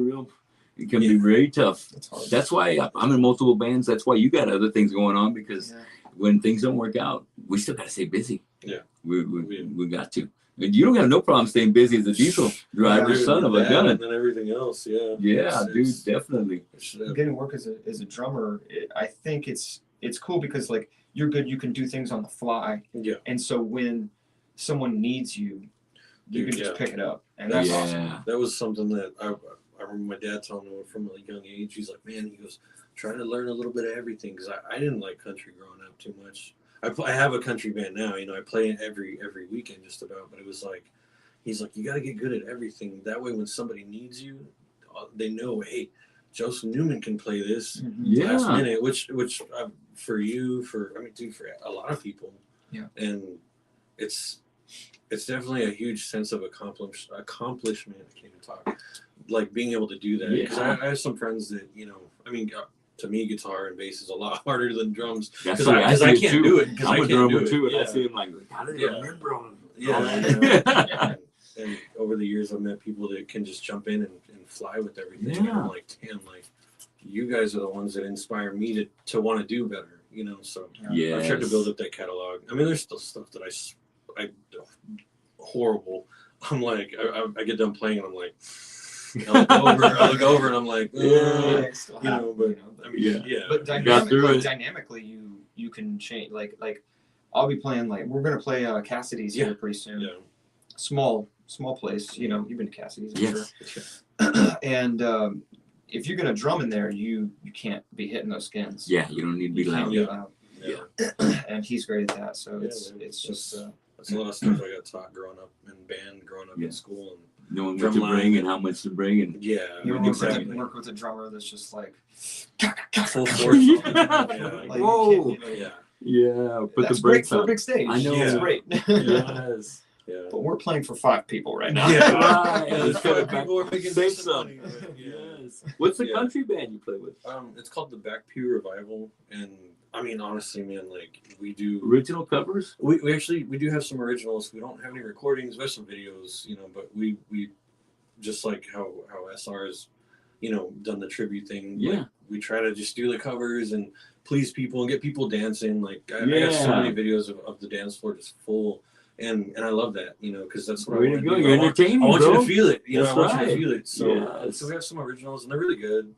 it can be Yeah. very tough. That's hard. That's why I'm in multiple bands. That's why you got other things going on, because Yeah. when things don't work out, we still got to stay busy. Yeah. We got to. And you don't have no problem staying busy as a diesel driver, Yeah, son of a That gun. And then everything else, yeah. Yeah, It's- dude, definitely. Getting work as a drummer, I think it's cool because like you're good. You can do things on the fly, Yeah. and so when someone needs you, you Dude, can just yeah. pick it up, and that's Yeah. awesome. That was something that I remember my dad telling me from a young age. He's like, man, he goes, try to learn a little bit of everything, because I didn't like country growing up too much. I have a country band now, you know, I play it every weekend just about, but it was like, he's like, you got to get good at everything. That way when somebody needs you, they know, hey, Joseph Newman can play this Yeah. last minute, which for you, for a lot of people. Yeah. And it's definitely a huge sense of accomplishment. I can't even talk. Like being able to do that, because Yeah. I have some friends that, you know, I mean, to me, guitar and bass is a lot harder than drums. That's Because the way I see it can't too. do it. Because I'm I a can't drummer do it. too, and I Yeah. see him like, how did Yeah. I remember all of Yeah. And over the years, I've met people that can just jump in and fly with everything. And Yeah. I'm like, damn, like you guys are the ones that inspire me to want to do better, you know? So Yeah. I've tried to build up that catalog. I mean, there's still stuff that I horrible. I'm like, I get done playing and I'm like, I look over and I'm like, Yeah. Still you have, know, but I mean, yeah. But Got through it. dynamically, you can change. Like I'll be playing. Like we're gonna play Cassidy's Yeah. here pretty soon. Yeah. Small place. You know, you've been to Cassidy's, I'm Yes. sure. And if you're gonna drum in there, you can't be hitting those skins. Yeah, you don't need to be You can't loud. be Yeah. loud. And he's great at that. So Yeah, it's man. just That's a lot of stuff I got taught growing up in band, growing up Yeah. in school, Knowing Drum what to line. bring and how much to bring. And and yeah, you exactly. work with a drummer that's just like Full force. Yeah. Like, you Whoa. can't, you know, Yeah, yeah, put that's the great brakes for a on. big stage. I know. It's Yeah. great. Yes. yeah. But we're playing for 5 people right now. Yeah, Right. yeah, there's Cut it five people are making Save decent some. money. But yeah. Yes. What's the Yeah. country band you play with? It's called the Back Pew Revival, and I mean, honestly, man, like we do. Original covers? We actually do have some originals. We don't have any recordings. We have some videos, you know, but we just like how SR has, you know, done the tribute thing. Yeah. Like, we try to just do the covers and please people and get people dancing. Like I have so Yeah. many videos of the dance floor just full, and I love that, you know, because that's what Way I to want to go. do. You're I want entertaining, you bro. to feel it. You know, That's I want you right. to feel it. So, Yes. so we have some originals and they're really good.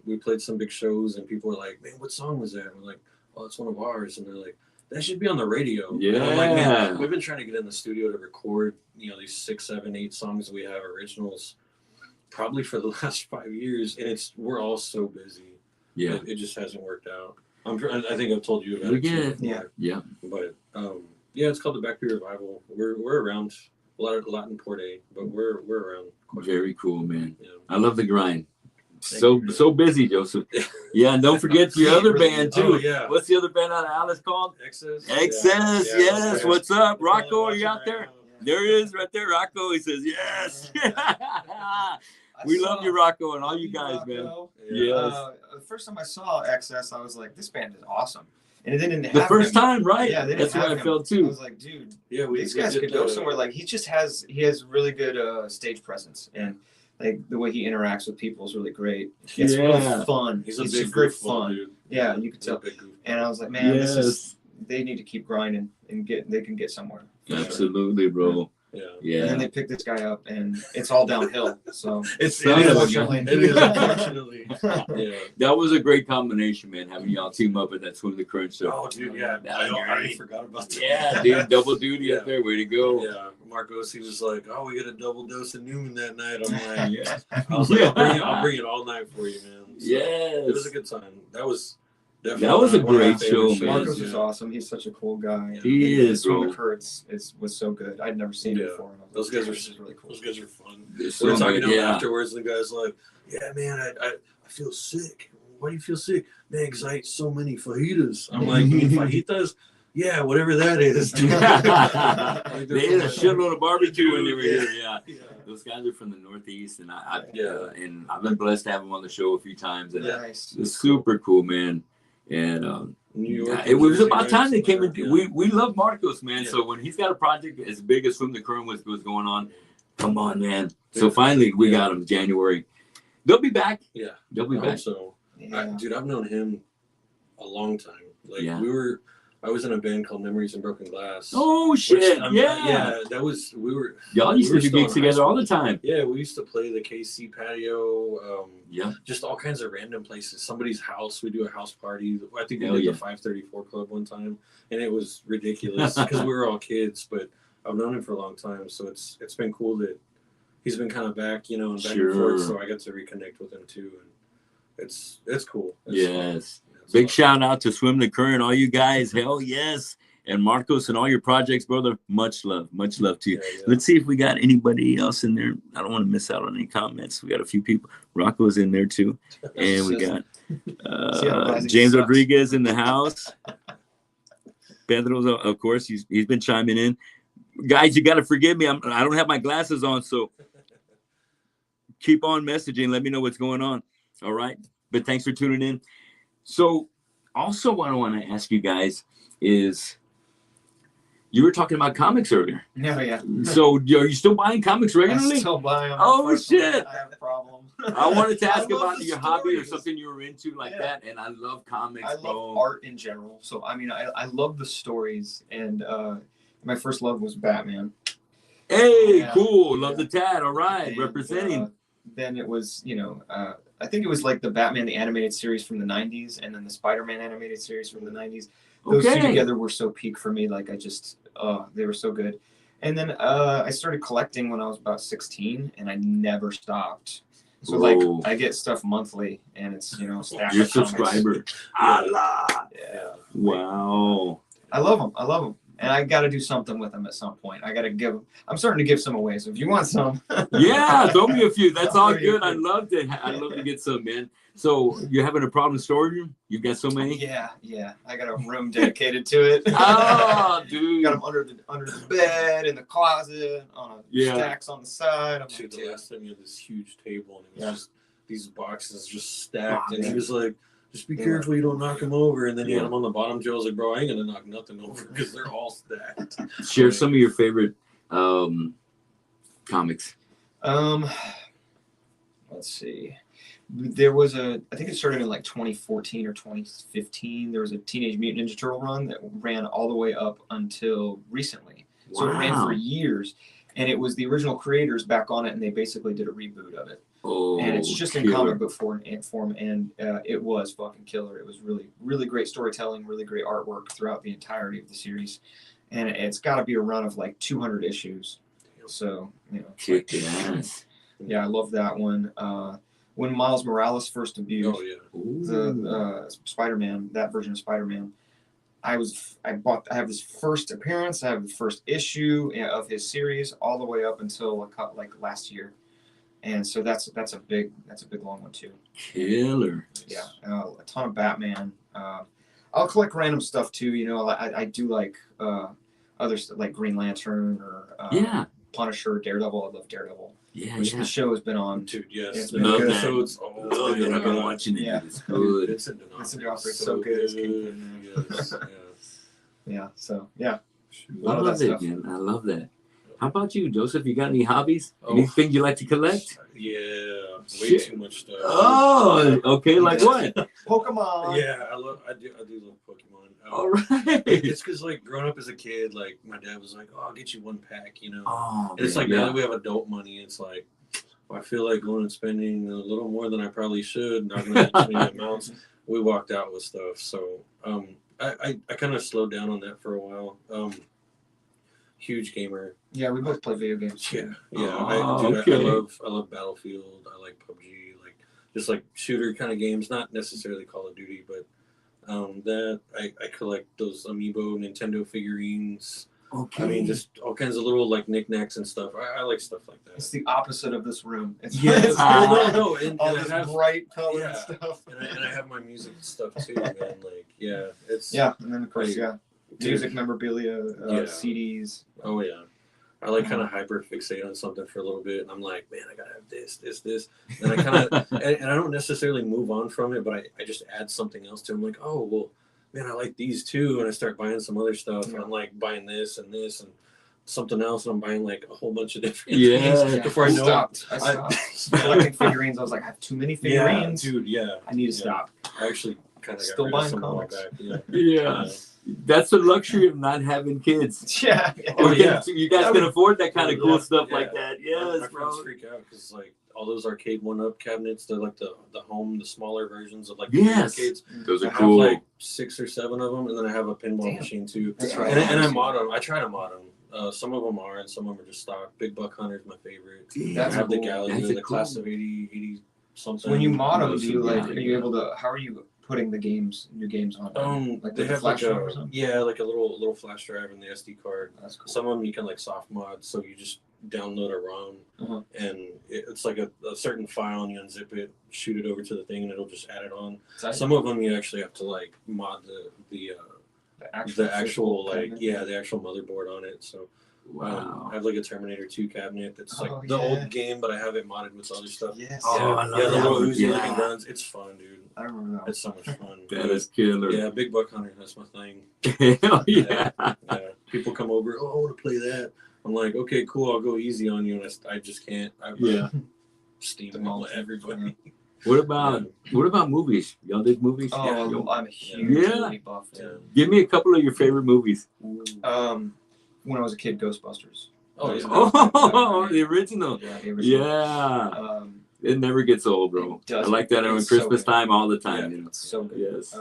We played some big shows and people were like, "Man, what song was that?" And we're like, "Oh, it's one of ours." And they're like, "That should be on the radio." And I'm like, Yeah. man, we've been trying to get in the studio to record, you know, these 6, 7, 8 songs that we have originals, probably for the last 5 years, and we're all so busy. Yeah. It just hasn't worked out. I think I've told you about We it. get too it. before. Yeah. But yeah, it's called the Back Pew Revival. We're around a lot in Port A, but we're around. Quite Very cool, man. a bit, I love the grind. So busy, Joseph. Yeah, and don't forget your other band too. Oh, yeah. What's the other band out of Alice called? Excess. Excess. Yeah, Yes. that's What's up, We're probably Rocco? Are you watching out right there? now. There he is, right there, Rocco. He says yes. I We saw- love you, Rocco, and all love you guys, man. Rocco. Yes. The first time I saw XS, I was like, this band is awesome. And it didn't The have first him. time, right? Yeah, they didn't That's what have I him. felt I too. was like, dude, Yeah, these guys did could go the- somewhere. Like he has really good stage presence, and like the way he interacts with people is really great. It's Yeah. really fun. He's a He's big just great goofball, fun. dude. Yeah, you could He's a tell. big goofball. And I was like, man, Yes. they need to keep grinding and they can get somewhere. for sure. Absolutely, bro. Yeah. And Yeah. then they pick this guy up, and it's all downhill. So It's Son of a unfortunately, It is unfortunately. Yeah. That was a great combination, man, having y'all team up at that Swim the Current show. Oh, dude, yeah. That I was already great. forgot about that. Yeah, dude, double duty up Yeah. there. Way to go. Yeah, Marcos, he was like, "Oh, we get a double dose of Newman that night." I'm like, Yeah. I was like, I'll bring it all night for you, man." So, Yes. it was a good time. That was definitely That was a one of my great favorite show, shows, man. Marcos yeah. is awesome. He's such a cool guy. He And is, Swim bro. the Kurtz was so good. I'd never seen it Yeah. before. And I was Those like, guys are this is really cool. Those guys are fun. It's We were so talking good, to him yeah. afterwards, and the guy's like, "Yeah, man, I feel sick. Why do you feel sick, man? Because I ate so many fajitas." I'm like, "You mean fajitas? Yeah, whatever that is." dude." Like, They ate a shitload of barbecue when they were Yeah. here. Yeah. Yeah. Those guys are from the Northeast, and Yeah. and I've been blessed to have them on the show a few times, and Nice. it's super cool, man. And New York. it was Jersey, about right? time they came in. Yeah. We love Marcos, man. Yeah. So when he's got a project as big as Swim the Current was going on, come on, man. So Yeah. finally we Yeah. got him January. They'll be back. Yeah. They'll be I back. hope so. Yeah. Dude, I've known him a long time. Like Yeah. I was in a band called Memories and Broken Glass. Oh which, shit! yeah, Yeah. that was Y'all used we were to do still gigs in high together all school. the time. Yeah, we used to play the KC patio, Yeah. just all kinds of random places. Somebody's house, we do a house party. I think we Hell did yeah. the 534 Club one time, and it was ridiculous because we were all kids. But I've known him for a long time, so it's been cool that he's been kind of back, and back and forth. Sure. So I got to reconnect with him too, and it's cool. It's fun. Yes. Yeah, it's Big fun. shout out to Swim the Current, all you guys. Hell yes. And Marcos and all your projects, brother. Much love to you. Yeah. Let's see if we got anybody else in there. I don't want to miss out on any comments. We got a few people. Rocco's in there too. And we got Seattle Rising James sucks. Rodriguez in the house. Pedro's, of course, he's been chiming in. Guys, you got to forgive me. I don't have my glasses on, so keep on messaging. Let me know what's going on. All right. But thanks for tuning in. So also what I want to ask you guys is, you were talking about comics earlier. No, yeah. So are you still buying comics I regularly? still buy them. Oh, Unfortunately, shit. I have a problem. I wanted to I ask love about the your hobby or stories. something you were into like Yeah. that. And I love comics, I love bro. art in general. So I mean, I love the stories, and my first love was Batman. Hey, Yeah. cool. Love Yeah. the tad. All right. And, Representing. then it was, I think it was like the Batman the animated series from the '90s, and then the Spider-Man animated series from the '90s. Those two Okay. together were so peak for me. Like they were so good. And then I started collecting when I was about 16, and I never stopped. So Whoa. I get stuff monthly, and it's stacked Your of comics. subscriber. Allah. Yeah, Wow. I love them, and I got to do something with them at some point. I got to give them. I'm starting to give some away. So if you want some, Yeah, throw me a few. That's I'll all throw you a good. few. I'd love to get some, man. So you're having a problem storing them? You've got so many? yeah, I got a room dedicated to it. Oh, dude. Got them under the bed, in the closet, on Yeah. stacks on the side. I'm Dude, like, the last time you had this huge table, and it was Yeah. just these boxes just stacked, Oh, and he man. was like, "Just be Yeah. careful you don't knock them over." And then he Yeah. had them on the bottom. Joe was like, "Bro, I ain't gonna knock nothing over because they're all stacked." Share some of your favorite comics. Let's see. There was I think it started in like 2014 or 2015. There was a Teenage Mutant Ninja Turtle run that ran all the way up until recently. So it ran for Wow. years, and it was the original creators back on it, and they basically did a reboot of it. Oh, And it's just in killer. comic book form, and it was fucking killer. It was really, really great storytelling, really great artwork throughout the entirety of the series, and it's got to be a run of like 200 issues. So Kick ass. yeah, I love that one. When Miles Morales first debuted, Oh yeah. Ooh. the Spider-Man, that version of Spider-Man, I have this first appearance, I have the first issue of his series all the way up until like last year. and so that's a big long one too. Killer. Yeah, a ton of Batman. I'll collect random stuff too. You know, I do like other stuff like Green Lantern or Yeah. Punisher, Daredevil. I love Daredevil, Yeah. which Yeah. the show has been on. Dude, yes. It's The been good. episodes. Oh, it's been I've been good. watching it. Yeah. It's good. Vincent D'Onofrio. Vincent D'Onofrio's so good as Kingpin, man. Yes, yeah. Yeah, so yeah. I lot of love that that, stuff. man. I love that. How about you, Joseph? You got any hobbies? Oh. Anything you like to collect? Yeah, way Shit. too much stuff. Oh, okay. Like what? Pokemon. Yeah, I do love Pokemon. All right. It's because like growing up as a kid, like my dad was like, "Oh, I'll get you one pack," you know. Oh, And it's man, like now yeah. that we have adult money, it's like I feel like going and spending a little more than I probably should. Not gonna get many amounts. We walked out with stuff, so I kind of slowed down on that for a while. Huge gamer. Yeah, we both play video games. Yeah, yeah. Oh, I okay. love Battlefield. I like PUBG. Like just like shooter kind of games. Not necessarily Call of Duty, but that I collect those amiibo Nintendo figurines. Okay. I mean, just all kinds of little like knickknacks and stuff. I like stuff like It's that. the opposite of this room. It's, Yes. it's No, and all I this have bright colored yeah. stuff. and I have my music stuff too, man. Like yeah, it's Yeah, and then of course, Like, music memorabilia, Yeah. CDs. Oh yeah. I like kind of hyper fixate on something for a little bit, and I'm like, man, I gotta have this. And I kind of, and I don't necessarily move on from it, but I just add something else to it. I'm like, oh well, man, I like these too, and I start buying some other stuff. And I'm like buying this and something else, and I'm buying like a whole bunch of different Yeah. things before I know it. I stopped collecting figurines. I was like, I have too many figurines. Yeah, dude, yeah. I need to Yeah. stop. I actually kind of Still got rid buying of some a while comics. back. Yeah. Yeah. That's the luxury of not having kids. Yeah. Oh, yeah. You guys can afford that kind of cool Yeah. stuff Yeah. like that. My Yes, friends bro. freak out because like all those arcade one-up cabinets, they're like the smaller versions of like Yes. the arcades. Those I are have cool. like 6 or 7 of them, and then I have a pinball Damn. machine too. That's right. And I mod them. I try to mod them. Some of them are, and some of them are just stock. Big Buck Hunter is my favorite. That's I have the cool. Gallagher, That's the cool. class of 80 something. So when you mod them, Those do you are- like? yeah. Are you able to? How are you putting the new games on? Like they the have flash like drive or something? like a little flash drive and the SD card. That's cool. Some of them you can like soft mod, so you just download a ROM, Uh-huh. and it's like a certain file, and you unzip it, shoot it over to the thing, and it'll just add it on. Some of them you actually have to like mod the actual like cabinet? the actual motherboard on it. So Wow. I have like a Terminator 2 cabinet that's like Oh, the yeah. old game, but I have it modded with other stuff. Yes. Oh, I love yeah, the that little one. Uzi Yeah. looking guns. It's fun, dude. I remember that. It's so much fun. That is killer. Yeah, Big Buck Hunter. That's my thing. Hell yeah. Yeah. People come over. Oh, I want to play that. I'm like, okay, cool. I'll go easy on you, and I just can't. Yeah. Steamroll everybody. What about movies? Y'all dig movies? Oh, I'm a huge Yeah. movie buff. Dude. Give me a couple of your favorite movies. When I was a kid, Ghostbusters. Oh, yeah. Oh, the original. Yeah, the original. Yeah. Um, It never gets old, bro. It doesn't. I like that on It's so Christmas good. time all the time. Yeah. You know? it's so good. Yes.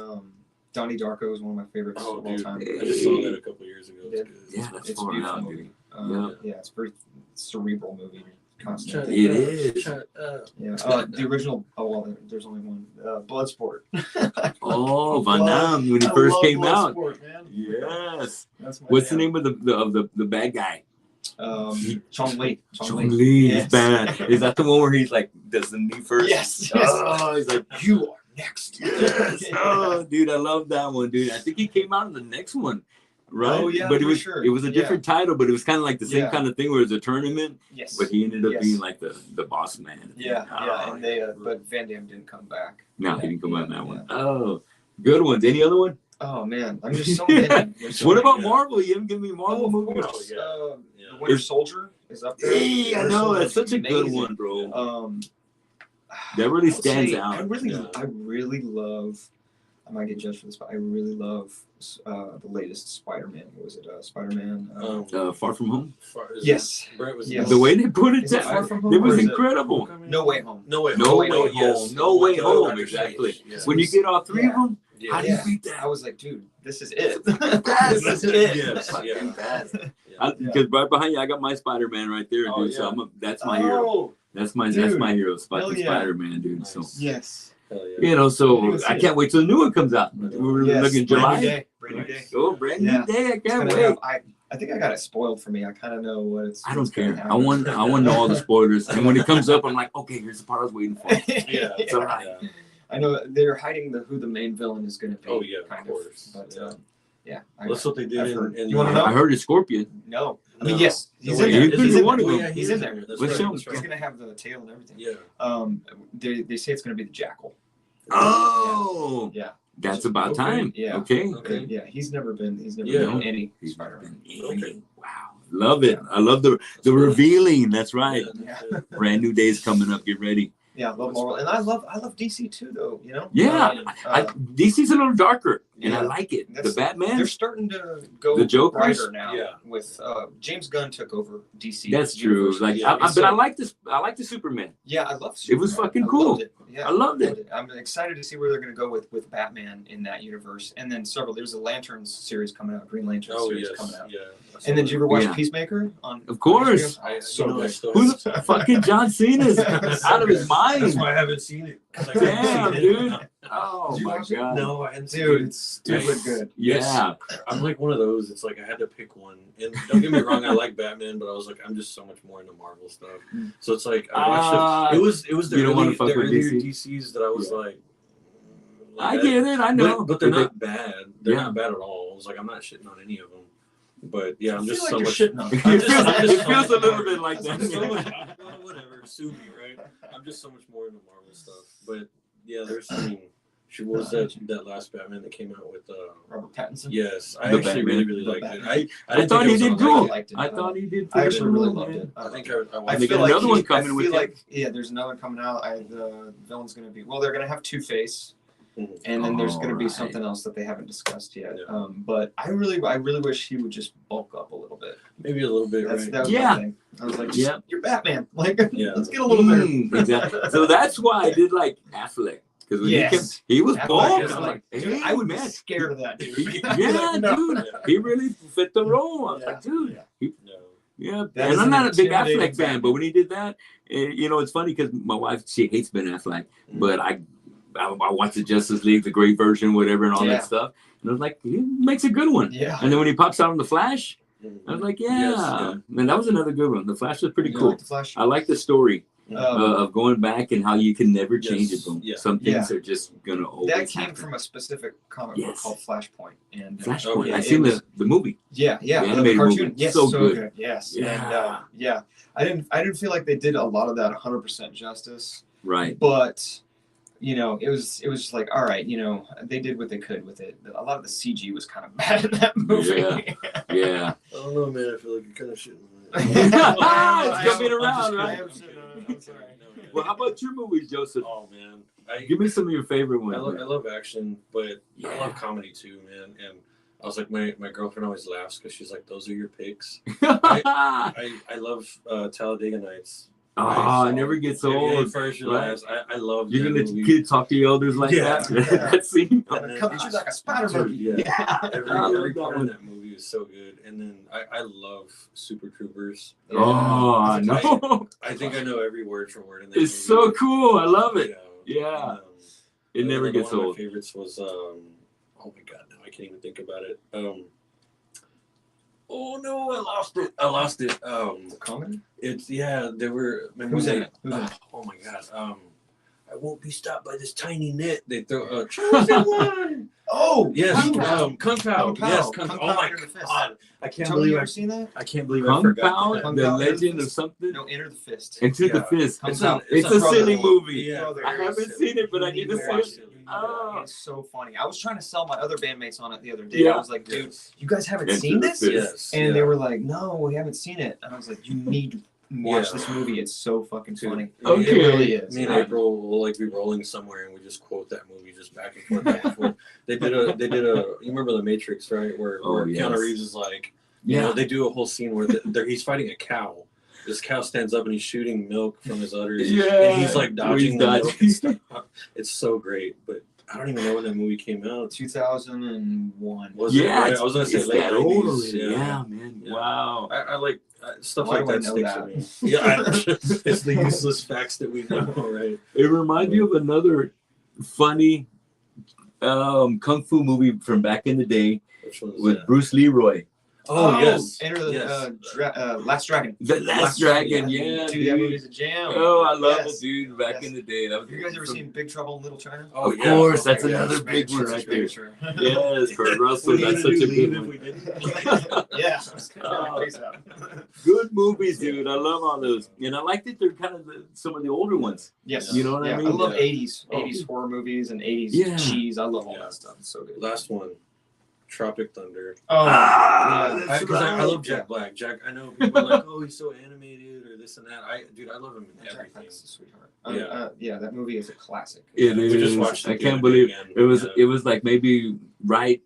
Donnie Darko is one of my favorites Oh, of all dude. time. I just saw that a couple years ago. It's Yeah. good. Yeah, that's It's a far beautiful out, movie. dude. Yeah, it's a very cerebral movie. Shut Constantly. It is. Shut up. Yeah. The original. Oh well, there's only one. Bloodsport. Oh, Van Love- Damme when he I first love came out. Bloodsport, man. Yes. That's my What's the jam. name of the bad guy? Chong Li. Chong Li. Yes. Is bad. Is that the one where he's like does the knee first? Yes. Oh, he's like You are next. yes. Oh, dude, I love that one, dude. I think he came out in the next one, right? Oh, yeah, but it for was sure. it was a Yeah. different title, but it was kind of like the same Yeah. kind of thing where it was a tournament, Yes. but he ended up Yes. being like the boss man. Yeah, Oh, and they, but Van Damme didn't come back. no, Yeah, he didn't come out in that yeah. one. Oh, good ones. Any other one? Oh man, I'm just so many. There's so What many. about Marvel? You haven't given me Marvel of movies. course. Yeah. The Yeah. Winter Is- Soldier is up there. Hey, I Winter know Soldier that's such a is good amazing. one, bro. That really I would stands say out. I really love. I might get judged for this, but I really love the latest Spider-Man. What was it? Spider-Man. Far From Home. Yes. Brett was Yes. The way they put it Is it down, Far From Home it or was is it- incredible. No Way Home. No way. No Way Home. Yes. No Way The Home, Doctor exactly. Strange, yeah. When you get all three of them, Yeah. how do you Yeah. beat that? I was like, dude, this is it. That's this is it. Yes, Fucking yeah. best. Yeah. Because right behind you, I got my Spider-Man right there, dude. Oh, So yeah. that's my hero. Oh, That's my dude. hero, Hell fucking yeah. Spider-man, dude. So Nice. yes. Hell yeah. you know, so You can see I it. can't wait till the new one comes out. We're Yes. looking Brand new July. day. Brand new day. Oh, brand Yeah. new day! I It's can't gonna wait. have, I think I got it spoiled for me. I kind of know what it's. I what's don't gonna care. I happen. want to know all the spoilers. And when it comes up, I'm like, okay, here's the part I was waiting for. Yeah, It's all right. Yeah. I know they're hiding who the main villain is going to be. Oh, yeah, of kind course. But Yeah. yeah, That's what they did I've heard. in You wanna know? I heard it's Scorpion. no. I No. mean, yes, he's No, in yeah, there. he's He's in in one there. of them. He's in there. That's Let's right, show him. that's He's right. going to have the tail and everything. Yeah. They say it's going to be the Jackal. Oh, Yeah. that's about Okay. time. Yeah. Okay. Okay. Yeah. He's never been Yeah. in any He's Spider-Man. Okay. Wow. Love it. I love the That's right. revealing. That's right. Yeah. Brand new days coming up. Get ready. Yeah, I love Marvel, and I love DC too, though. You know. Yeah. DC's a little darker, and I yeah. like it. The That's- Batman. They're starting to go The Jokers? brighter now. Yeah. With James Gunn took over DC. That's true. universe. Like, Yeah, but I like this. I like the Superman. Yeah, I love. It was Superman. fucking I cool. loved it. Yeah, I loved it. I'm excited to see where they're going to go with Batman in that universe, and then there's a Lanterns series coming out, Green Lantern Oh series yes. coming out. Yeah. And then did you ever watch Yeah. Peacemaker on? Of course. on HBO? I So you know, I good. still Who's haven't- fucking John Cena's out of his That's mind? why I haven't seen it. 'cause I Damn, haven't seen dude. it. Oh Did you my watch it? god. No, I hadn't seen Dude, it. it's stupid good. Yeah. I'm like one of those. It's like I had to pick one. And don't get me wrong, I like Batman, but I was like, I'm just so much more into Marvel stuff. Mm. So it's like I watched it. It was the you don't wanna early, fuck the with earlier DC? DCs that I was like, I get it. I know. but they're not bad. They're Yeah. not bad at all. I was like, I'm not shitting on any of them. But yeah, I'm I just feel so like much. you're shitting on It them. feels, I'm just it feels a so little much- bit like I'm so much, that. well, whatever, sue me, right? I'm just so much more into Marvel stuff. But yeah, there's I mean, what was that last Batman that came out with Robert Pattinson. yes, I The actually Batman. really The liked Batman. it. I I didn't thought think he it did was good. on liked it. I thought he did. I actually pretty really well, loved man. it. I think I watched They feel got like another one coming I with feel him. like there's another coming out. The villain's going to be they're going to have Two-Face, Mhm. and then there's going to be Alright. something else that they haven't discussed yet. Yeah. But I really wish he would just bulk up a little bit. maybe a little bit, right? That was Yeah. my thing. I was like, Yeah. you're Batman. Like, Yeah. let's get a little bit. Exactly. So that's why I did like Affleck, because when Yes. he was Affleck bald. is I'm like, dude, hey, I would be man. scared of that dude. Yeah, No. dude. He really fit the role. I was like, dude. Yeah. No. Yeah, That and is I'm an not a big intimidating Affleck fan, but when he did that, it's funny because my wife, she hates Ben Affleck, but I watched the Justice League, the great version, whatever, and all Yeah. that stuff, and I was like, he makes a good one. Yeah. And then when he pops out on the Flash, Mhm. I was like, Yes, yeah, man, that was another good one. The Flash was pretty You cool. like the Flash? I like the story Um, of going back and how you can never change Yes, it. Boom. yeah. Some things are just gonna always that came happen. from a specific comic Yes. book called Flashpoint, and Flashpoint. yeah, I it seen was- the movie. Yeah, The the animated cartoon. movie. Yes, So so good. good. Yes, Yeah. and I didn't feel like they did a lot of that 100% justice, Right. but it was just like, all right, they did what they could with it. A lot of the CG was kind of bad in that movie. Yeah. I don't know, man. I feel like you're kind of shitting on it. It's coming I'm around, just right? kidding. I'm sorry. No, Well, how about your movies, Joseph? Oh man, Give me some of your favorite ones. I love action, but I Yeah. love comedy too, man. And I was like, my girlfriend always laughs because she's like, "Those are your picks." oh, I love Talladega Nights. it never gets old. First, your right? last. I love. You're that gonna let movie. your kids talk to your elders like Yeah. that? Yeah. That scene? And then- Come at you like a spider Dude, monkey. yeah. Every I love every that part one. of that movie is so good. And then I love Super Troopers. Oh, I know. I think I know every word for word in that It's movie. so cool. I love it. You know, Yeah. and, It never and gets one old. of my favorites was oh my god, now I can't even think about it. Oh no, I lost it. Comedy? It's they were. Remember Who's in they- it? Who's in it? Oh my god. I won't be stopped by this tiny net. They throw chosen one. Oh, Yes, Kung Pao. Kung Pao. Kung Pao. Yes, Kung Oh Pao my Enter the Fist. god! I can't Tony, believe you I ever seen that? I can't believe I Kung forgot. Pao, that. Kung the Pao, legend of something. No, Enter the Fist. Into the Yeah. fist. Kung It's Pao. a- It's a brother. silly movie. Yeah, Brother. I haven't seen it, but I need to see watch it. it. Oh. It's so funny. I was trying to sell my other bandmates on it the other day. Yeah. I was like, dude, Yes. you guys haven't Into seen the this? Fist. Yes. And yeah. they were like, no, we haven't seen it. And I was like, you need to watch Yeah. this movie. It's so fucking Dude, funny. Okay. It really is. Me and April will like be rolling somewhere and we just quote that movie just back and forth, back and forth. They did a you remember The Matrix, right? Where yes. Keanu Reeves is like, you know, they do a whole scene where he's fighting a cow. This cow stands up and he's shooting milk from his udders. Yeah. And he's like dodging the milk and dodging. stuff. It's so great, but I don't even know when that movie came out. 2001. Was it? Yeah, Right? I was gonna say it's late that old 90s. already. Yeah. Yeah, man. Yeah. Wow. I like stuff Why like do I that know sticks that? with me. Yeah, it's the useless facts that we know, right? It reminds me of another funny kung fu movie from back in the day Which one's with that? Bruce Leroy. Oh, yes. Enter the Yes. Last Dragon. The Last Dragon, yeah, Dude, that movie's a jam. Oh, I love Yes. it, dude. Back Yes. in the day, that was. Have you guys ever seen Big Trouble in Little China? Oh, Of yeah. course, that's Okay, another just big making one sure, right just making there. sure. Yes, Kurt Russell. Would That's you such a leave good if one. we didn't? Yeah. Oh. Face out. Good movies, dude. I love all those, and I like that they're kind of some of the older ones. Yes. You know what I Yeah, mean? I love Yeah. 80s Oh. horror movies and 80s Yeah. cheese. I love all Yeah. that stuff. It's so good. Last one, Tropic Thunder. Oh, Ah, yeah. that's Because I love right. Jack Black. Jack, I know people are like, oh, he's so animated or this and that. Dude, I love him in Jack everything. Black's a sweetheart. Yeah. Yeah, that movie is a classic. It We just is. watched it I the can't other believe day again. it was. Yeah. It was like maybe right.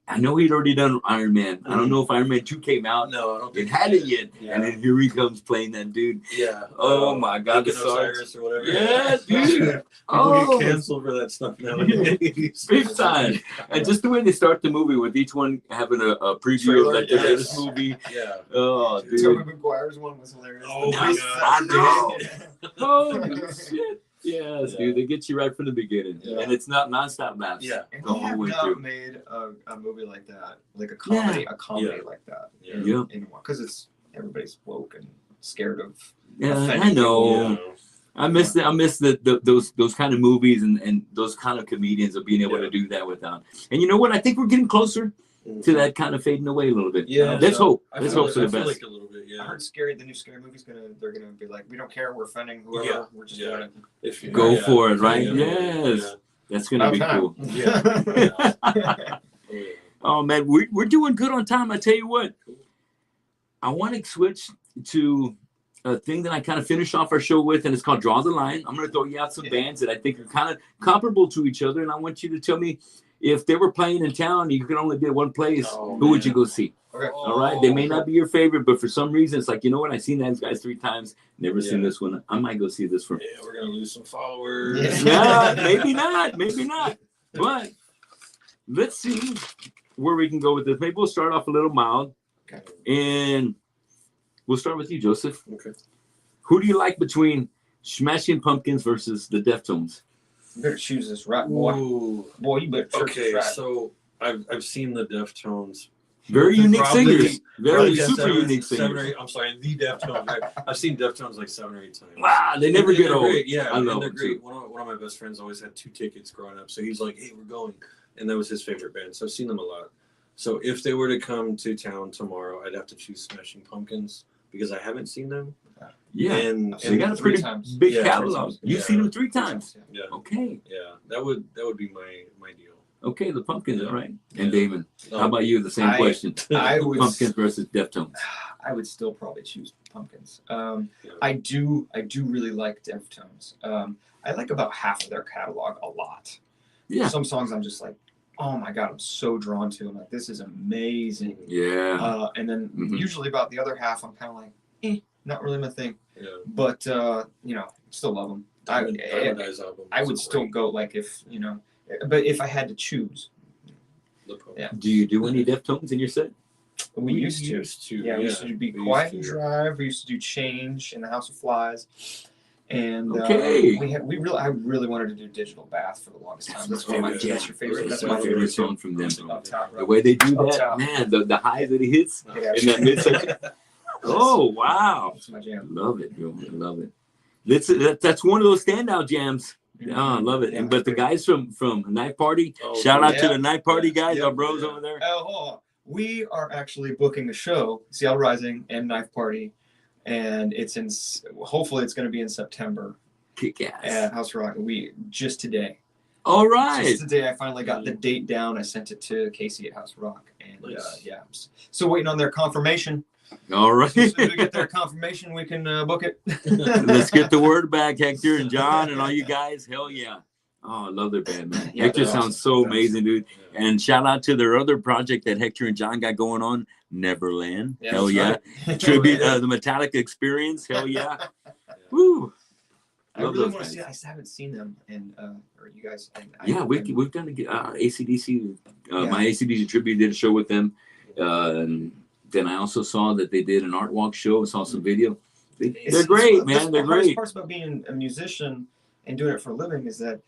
I know he'd already done Iron Man. I don't know if Iron Man 2 came out. No, I don't It think hadn't yet, Yeah. and then here he comes playing that dude. Yeah. Oh my God, the Lincoln Osiris or whatever. Yeah, dude. People Oh, get canceled for that stuff nowadays. big time. And just the way they start the movie with each one having a preview Trailer, of like the yes. latest movie. Yeah. Oh, Tobey dude. Maguire's one was hilarious. Oh The my nice God, Saturday. Holy shit. Yes, Yeah. dude. They get you right from the beginning, Yeah. and it's not nonstop laughs. Yeah. And The we whole have way not through. made a movie like that, like a comedy Yeah. like that. Yeah. Yeah. Because it's everybody's woke and scared of. Yeah, I Offending know. Yeah. I miss those kind of movies and those kind of comedians of being able Yeah. to do that without. And you know what? I think we're getting closer to that kind of fading away a little bit. Yeah. Let's hope. I Let's feel hope for like- the I feel best. like a little bit, I yeah. heard the new scary movie's they're gonna be like, we don't care, we're offending whoever, Yeah. we're just Yeah. doing it. If you Go yeah. for it, right? Yeah. Yes. That's gonna be About cool. time. Yeah. Yeah. Oh man, we're doing good on time. I tell you what, I want to switch to a thing that I kind of finish off our show with, and it's called Draw the Line. I'm going to throw you out some bands that I think are kind of comparable to each other, and I want you to tell me if they were playing in town, you could only be at one place. Oh, who would you man. go see? Okay. All right, they may not be your favorite, but for some reason, it's like, you know what? I've seen those guys 3 times, never seen Yeah. this one. I might go see this one. Yeah, we're gonna lose some followers. Yeah, maybe not. But let's see where we can go with this. Maybe we'll start off a little mild, Okay. and we'll start with you, Joseph. Okay. Who do you like between Smashing Pumpkins versus the Deftones? You better choose this right, boy. Ooh. Boy, you better choose Okay, this right. so I've seen the Deftones. Very unique Probably- singers. Very Probably super seven- unique seven or singers. eight, I'm sorry, the Deftones. Right? I've seen Deftones like 7 or 8 times. Wow, they never And get they're old. great, yeah, I and love they're them great. too. One of my best friends always had 2 tickets growing up, so he's like, "Hey, we're going," and that was his favorite band. So I've seen them a lot. So if they were to come to town tomorrow, I'd have to choose Smashing Pumpkins because I haven't seen them. Yeah, and, they got a Three pretty times. big Yeah, 3 catalog. times. You've Yeah. seen them 3 times. yeah, Okay, yeah, that would be my deal. okay, the Pumpkins, Yeah. all right. Yeah. And Damon, how about you? The same I- question. I would Pumpkins versus Deftones. I would still probably choose Pumpkins. Yeah. I do really like Deftones. I like about half of their catalog a lot. Yeah. Some songs I'm just like, oh my god, I'm so drawn to. I'm like, this is amazing. Yeah. And then Mhm. usually about the other half, I'm kind of like, not really my thing. Yeah. But still love them. Diamond Eyes album. I was would still great. go like but if I had to choose, The Pope. Yeah. Do you do any Deftones in your set? we used to. Yeah, we used to be Quiet and Drive. We used to do Change in the House of Flies, and Okay. I really wanted to do Digital Bath for the longest time. That's Oh, my yeah. That's your favorite. That's my my favorite favorite song from them. Up top, The right? way they do Up that, top. man, the highs that he hits Yeah. in that midsection. Oh, wow. That's my jam. Love it, bro. I love it. That's one of those standout jams. Oh, I love it. Yeah, And but the that's guys from Night Party, Oh, shout out to yeah. the Night Party guys, Yeah. our bros Yeah. over there. hold on. We are actually booking a show, Seattle Rising and Knife Party, and hopefully it's going to be in September Kick ass. at House Rock. Just today. All right. Just today, I finally got the date down. I sent it to Casey at House Rock, and Nice. yeah, I'm still waiting on their confirmation. All right. As soon as we get their confirmation, we can book it. Let's get the word back, Hector and John and all you guys. Hell yeah. Oh, I love their band, man. Yeah, Hector they're sounds awesome. so They're amazing, dude. Yeah. And shout out to their other project that Hector and John got going on, Neverland. Yeah, Hell that's yeah. right. Tribute the Metallica Experience. Hell yeah. Woo. I Love really those want to see. guys. I haven't seen them, and or you guys. And Yeah, we've done ACDC. Yeah. My ACDC tribute did a show with them. And then I also saw that they did an art walk show. Saw some video. They're great, man. They're The hardest great. parts about being a musician and doing it for a living is that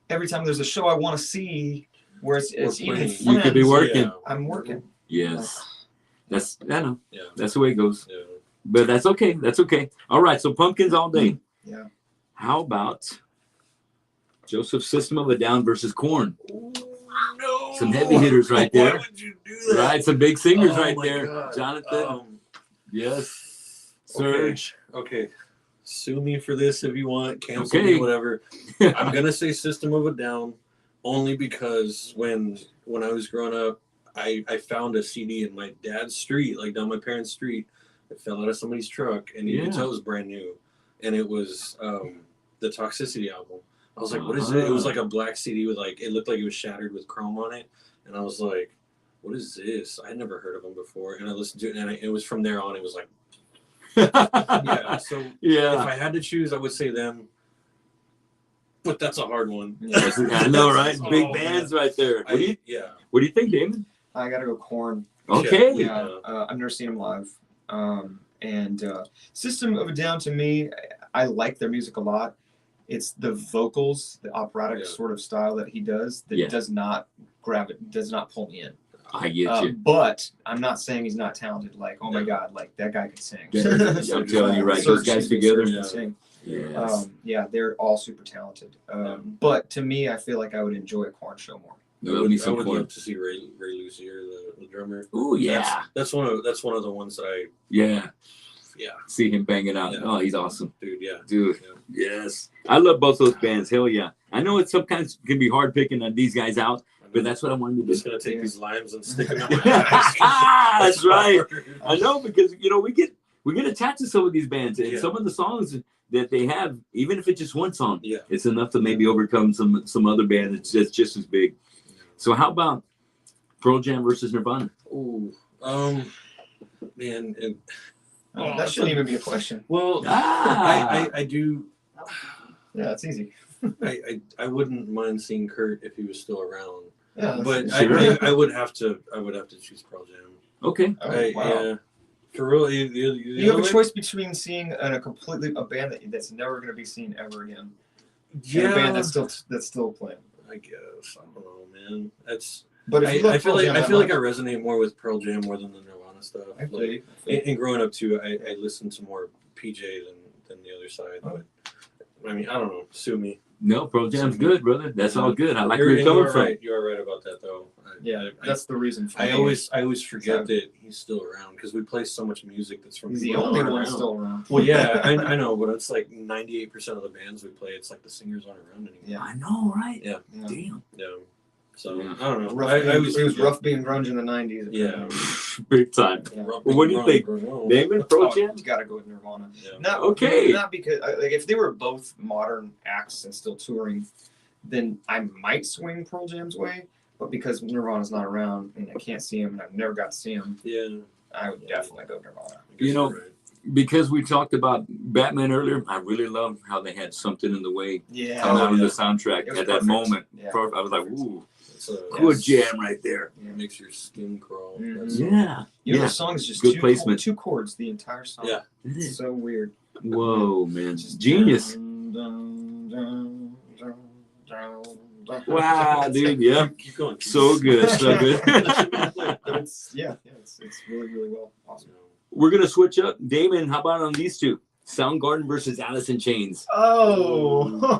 every time there's a show I want to see, where it's even playing. You could be friends, working. Yeah. I'm working. Yes. I know. Yeah. That's the way it goes. Yeah. But that's okay. That's okay. All right. So Pumpkins all day. Yeah. How about Joseph System of a Down versus Korn? Ooh, no. Some heavy hitters right there. Why would you do that? Right. Some big singers Oh right my there. God. Jonathan. Yes. Serge. Okay. Sue me for this if you want. Cancel Okay. me, whatever. I'm gonna say System of a Down, only because when I was growing up, I found a CD in my dad's street, like down my parents' street. It fell out of somebody's truck, and you could tell it was brand new. And it was the Toxicity album. I was like, what is it? It was like a black CD with like, it looked like it was shattered with chrome on it. And I was like, what is this? I had never heard of them before. And I listened to it, and it was from there on, it was like, yeah. So if I had to choose, I would say them. But that's a hard one. Yeah. I know, right? Oh, Big man. bands right there. What do Yeah. you think, Damon? I gotta go Korn. Okay. Yeah, I've never seen them live. And System of a Down, to me, I like their music a lot. It's the vocals, the operatic sort of style that he does that does not pull me in. I get you. But I'm not saying he's not talented. Like, oh my God, like that guy can sing. I'm telling you, right? Those guys together. Can sing. Yes. Yeah, they're all super talented. But to me, I feel like I would enjoy a Korn show more. I would Korn. love To see Ray Luzier, the drummer. Oh yeah. That's one of the ones that I see him banging out. Yeah. Oh, he's awesome. dude. Dude. Yes. I love both those bands. Hell yeah. I know it sometimes can be hard picking these guys out, but that's what I wanted to I'm do. just gonna take these limes and stick them in my eyes. That's right. I know, because we get attached to some of these bands, and Yeah. some of the songs that they have, even if it's just one song, Yeah. it's enough to maybe overcome some other band that's just as big. So how about Pearl Jam versus Nirvana? Ooh. Man. That shouldn't even be a question. Well, Ah. I do. Yeah, it's easy. I wouldn't mind seeing Kurt if he was still around, Yeah, but Sure. I would have to choose Pearl Jam. Okay. wow. Yeah, for real. You have a choice between seeing a band that's never going to be seen ever again, and a band that's still playing. I guess I don't know, man. That's. But if you look I feel Pearl like Jam I feel like I that resonate more with Pearl Jam more than the Nirvana stuff. much, I feel you. And growing up too, I listened to more PJ than the other side. But I mean, I don't know. Sue me. No, Pearl Jam's good, brother. That's all good. I like where You're you're coming from. right. You are right about that, though. That's the reason. For I me. always forget that he's still around because we play so much music that's from. He's the people that only aren't one around. still around. Well, yeah, I know, but it's like 98% of the bands we play, it's like the singers aren't around anymore. Yeah. I know, right? Yeah. Damn. Yeah. So Yeah. I don't know. Rough, it was rough being grunge in the 90s. Yeah. Big time. Yeah. Well, what do you think, Damon? Pearl Jam? You gotta go with Nirvana. Yeah. Not Okay. Not because like if they were both modern acts and still touring, then I might swing Pearl Jam's way. But because Nirvana's not around and I can't see him and I've never got to see him, Yeah. I would definitely go Nirvana. You know, because we talked about Batman earlier, I really love how they had Something in the Way Yeah. come out on yeah. the soundtrack It was at that perfect. moment. Yeah. I was like, ooh, It's a, good jam right there. It makes your skin crawl. Mhm. That's Yeah. You know, Yeah. the song is just Good placement. two chords the entire song. Yeah. It It's is. so weird. Whoa, man. Just Genius. dun, dun, dun, dun, dun, dun. Wow, dude. Yeah. Keep going. So good. So good. But it's it's really, really well. Awesome. We're going to switch up. Damon, how about on these two? Soundgarden versus Alice in Chains. Oh.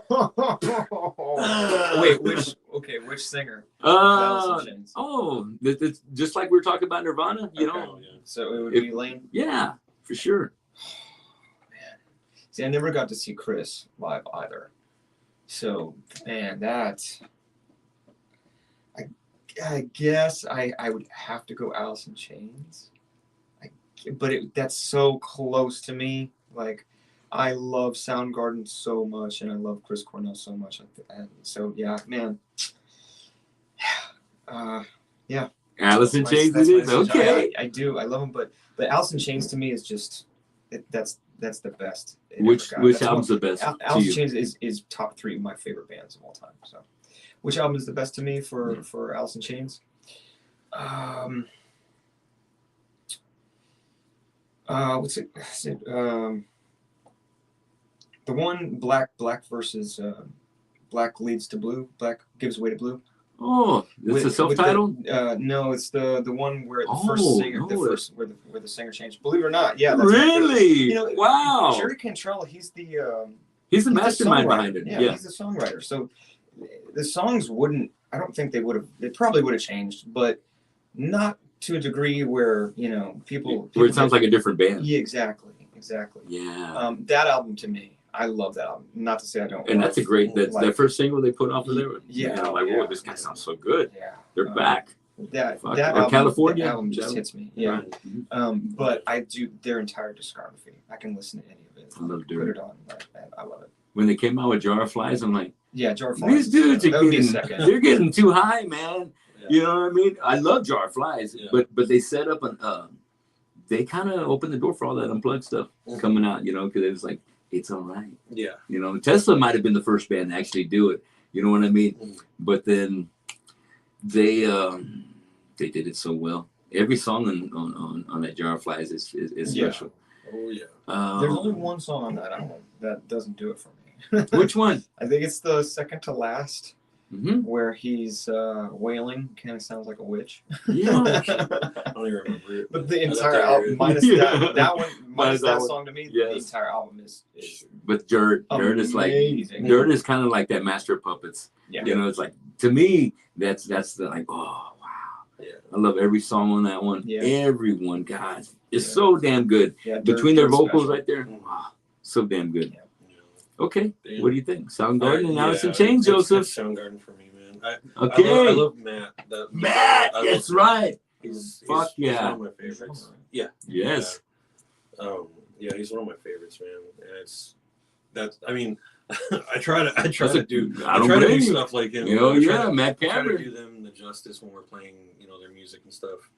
Wait, which singer? Alice in Chains. It's just like we were talking about Nirvana, you know? Oh, yeah. So it would be Lane. Yeah, for sure. See, I never got to see Chris live either. So, man, I guess I would have to go Alice in Chains. But that's so close to me. Like, I love Soundgarden so much, and I love Chris Cornell so much. And so, yeah, man. Yeah. Alice in Chains it is? Okay. I do. I love him, but Alice in Chains to me is just that's the best. Which album's the best to Alice in you? Chains is top 3 of my favorite bands of all time. So, which album is the best to me for Alice in Chains? What's it? The one Black versus Black leads to Blue. Black gives way to Blue. Oh, it's a self-titled. No, it's the one where the Oh, first singer, no, the first where the singer changed. Believe it or not, yeah, that's Really? You know, Wow. Jerry Cantrell, he's the He's the he's mastermind songwriter. behind it. Yeah, Yeah. he's the songwriter. So the songs wouldn't. I don't think they would have. They probably would have changed, but not to a degree where people. Where it sounds like a different band. Yeah, exactly. Yeah. That album to me, I love that album. Not to say I don't. And love, that's a great. That first single they put off of there. Yeah. I'm like, yeah, whoa, this guy sounds so good. Yeah. They're back. That Fuck. that Or album, California. that album just hits me. Yeah. Right. But I do their entire discography. I can listen to any of it. I love Put doing it it. on. I love it. When they came out with Jar of Flies, I'm like, Yeah, Jar of these Flies. dudes are That would be a getting, second. they're getting too high, man. Yeah. You know what I mean? I love Jar of Flies, Yeah. but they set up an they kind of opened the door for all that unplugged stuff coming out, because it was like, it's all right. Yeah. Tesla might have been the first band to actually do it. You know what I mean? Mm. But then they did it so well. Every song on that Jar of Flies is Yeah. special. Oh yeah. There's only one song on that album that doesn't do it for me. Which one? I think it's the second to last, Mm-hmm. where he's wailing. Kind of sounds like a witch. Yeah. I don't even remember it. But the I thought entire they album, were- minus Yeah. that one, minus that one. song to me, the Yes. entire album is But Dirt is like amazing. Dirt is kind of like that Master of Puppets. Yeah. It's like, to me, that's the like, oh wow. Yeah. I love every song on that one. Yeah. Everyone, God, it's Yeah. so damn good. Yeah, Dirt- Between their Dirt's vocals special. right there, wow, so damn good. Yeah. Okay, Damn. what do you think? Soundgarden and Alice in Yeah, Chains, it's Joseph. Soundgarden for me, man. Okay, I love Matt. Matt, I that's love right. He's Fuck he's yeah. one of my favorites. Yeah. Yes. Yeah, he's one of my favorites, man. And I mean, I try to do blame you. stuff like him. Matt I try to Cameron. do them the justice when we're playing, their music and stuff.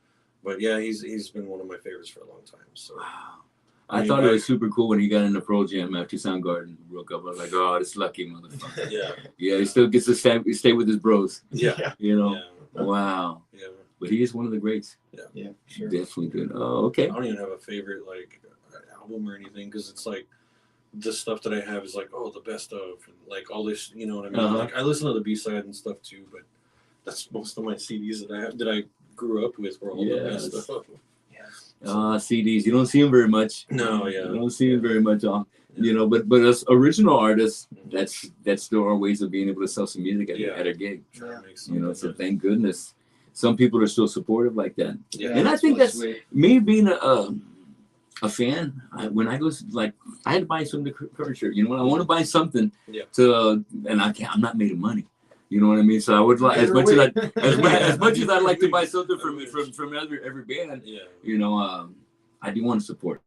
But yeah, he's been one of my favorites for a long time. So Wow. I I mean, thought it was super cool when he got in the Pro Jam after Soundgarden broke up. I was like, oh, this lucky motherfucker. yeah, Yeah, he still gets to stay with his bros. yeah, Wow. yeah. But he is one of the greats. Yeah, sure. Definitely good. Oh, okay. I don't even have a favorite album or anything because it's like the stuff that I have is like the best of like all this, you know what I mean? Uh-huh. Like I listen to the B-side and stuff too, but that's most of my CDs that I grew up with were all the best Yes. stuff. CDs. You don't see them very much. No, yeah. You don't see them very much on. But as original artists, that's still our ways of being able to sell some music at a gig. Trying to make So something. thank goodness. Some people are still supportive like that. Yeah. And I think that's sweet. me being a fan. When I go I had to buy some of the current shirt. When I want to buy something to, and I'm not made of money. You know what I mean? So I would like as much as I'd like to buy something from every band. Yeah. I do want to support.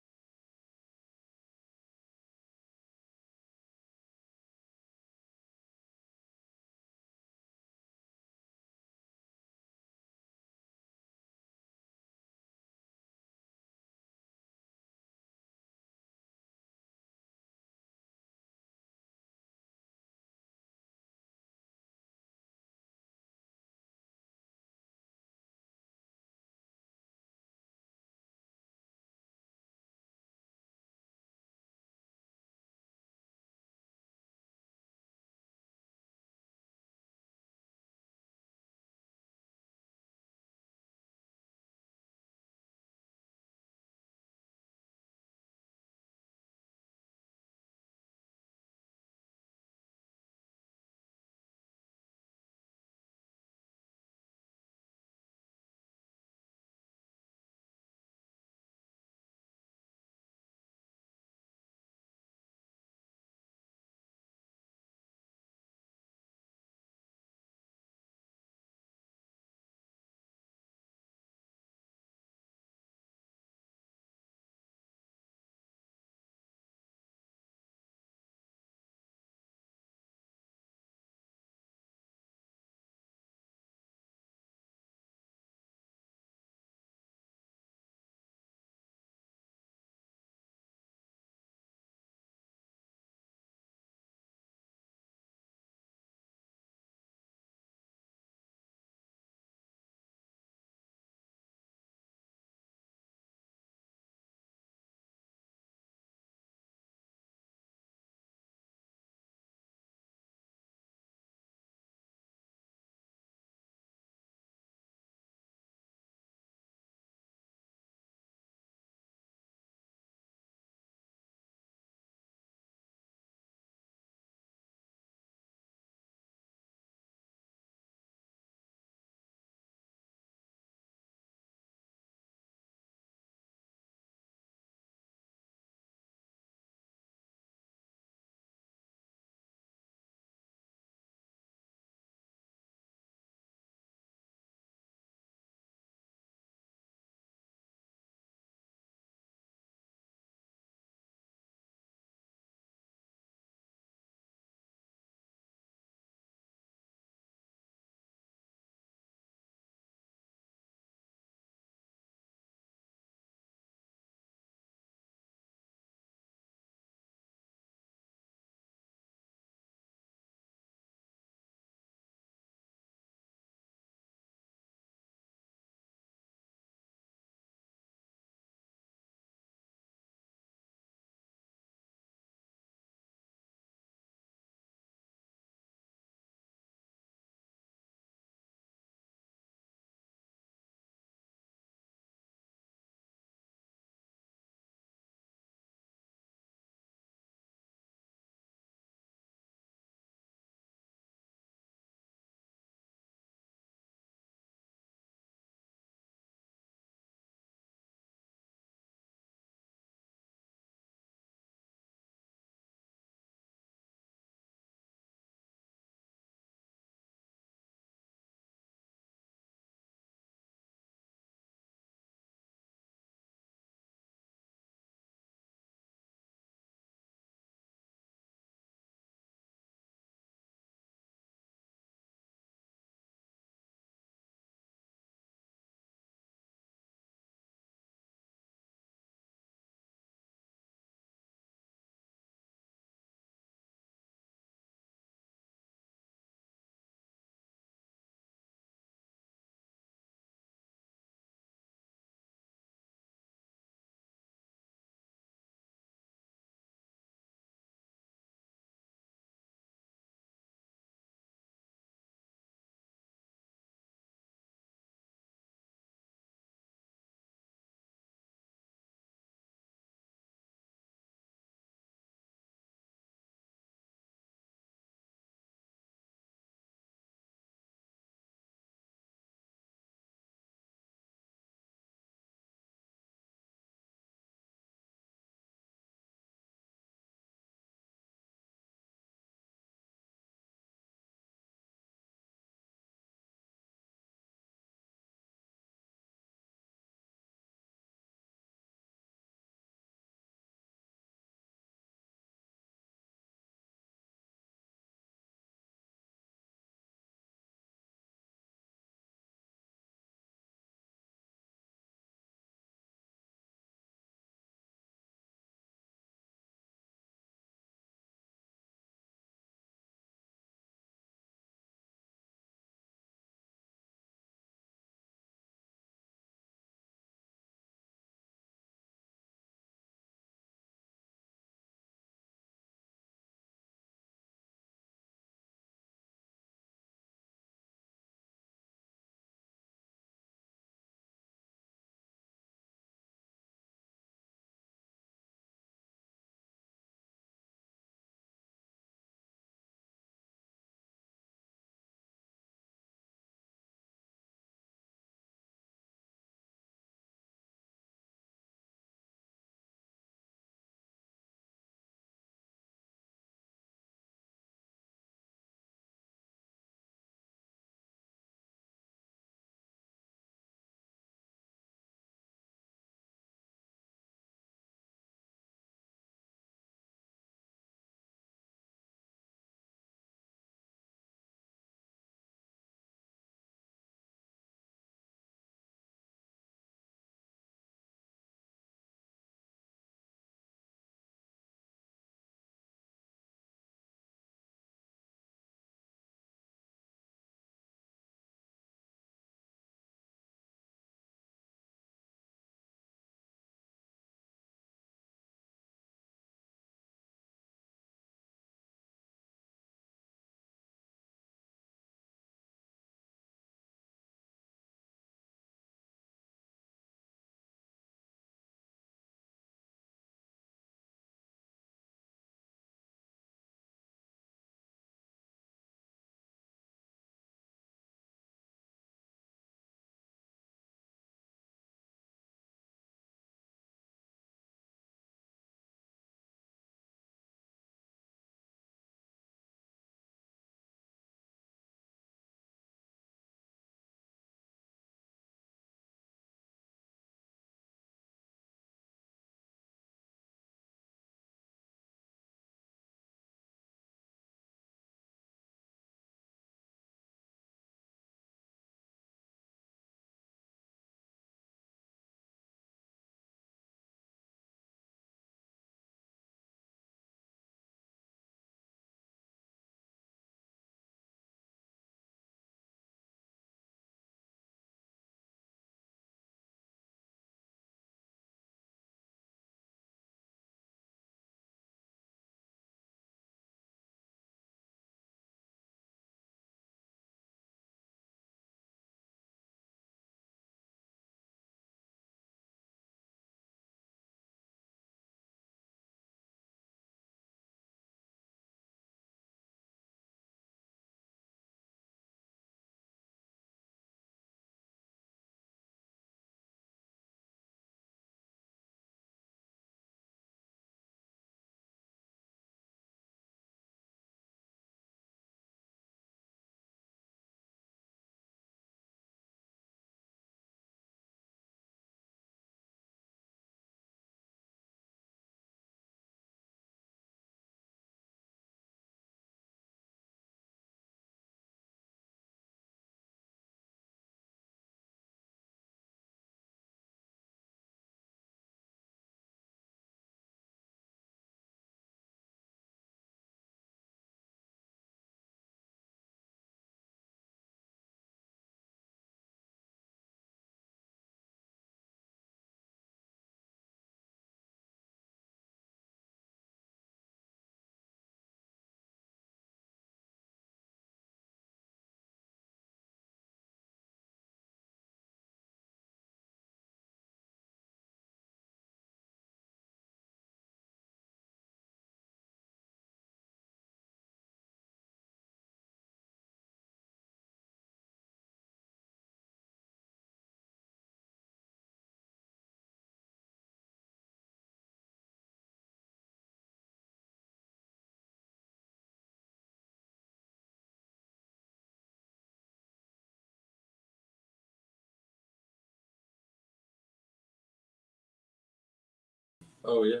Oh yeah.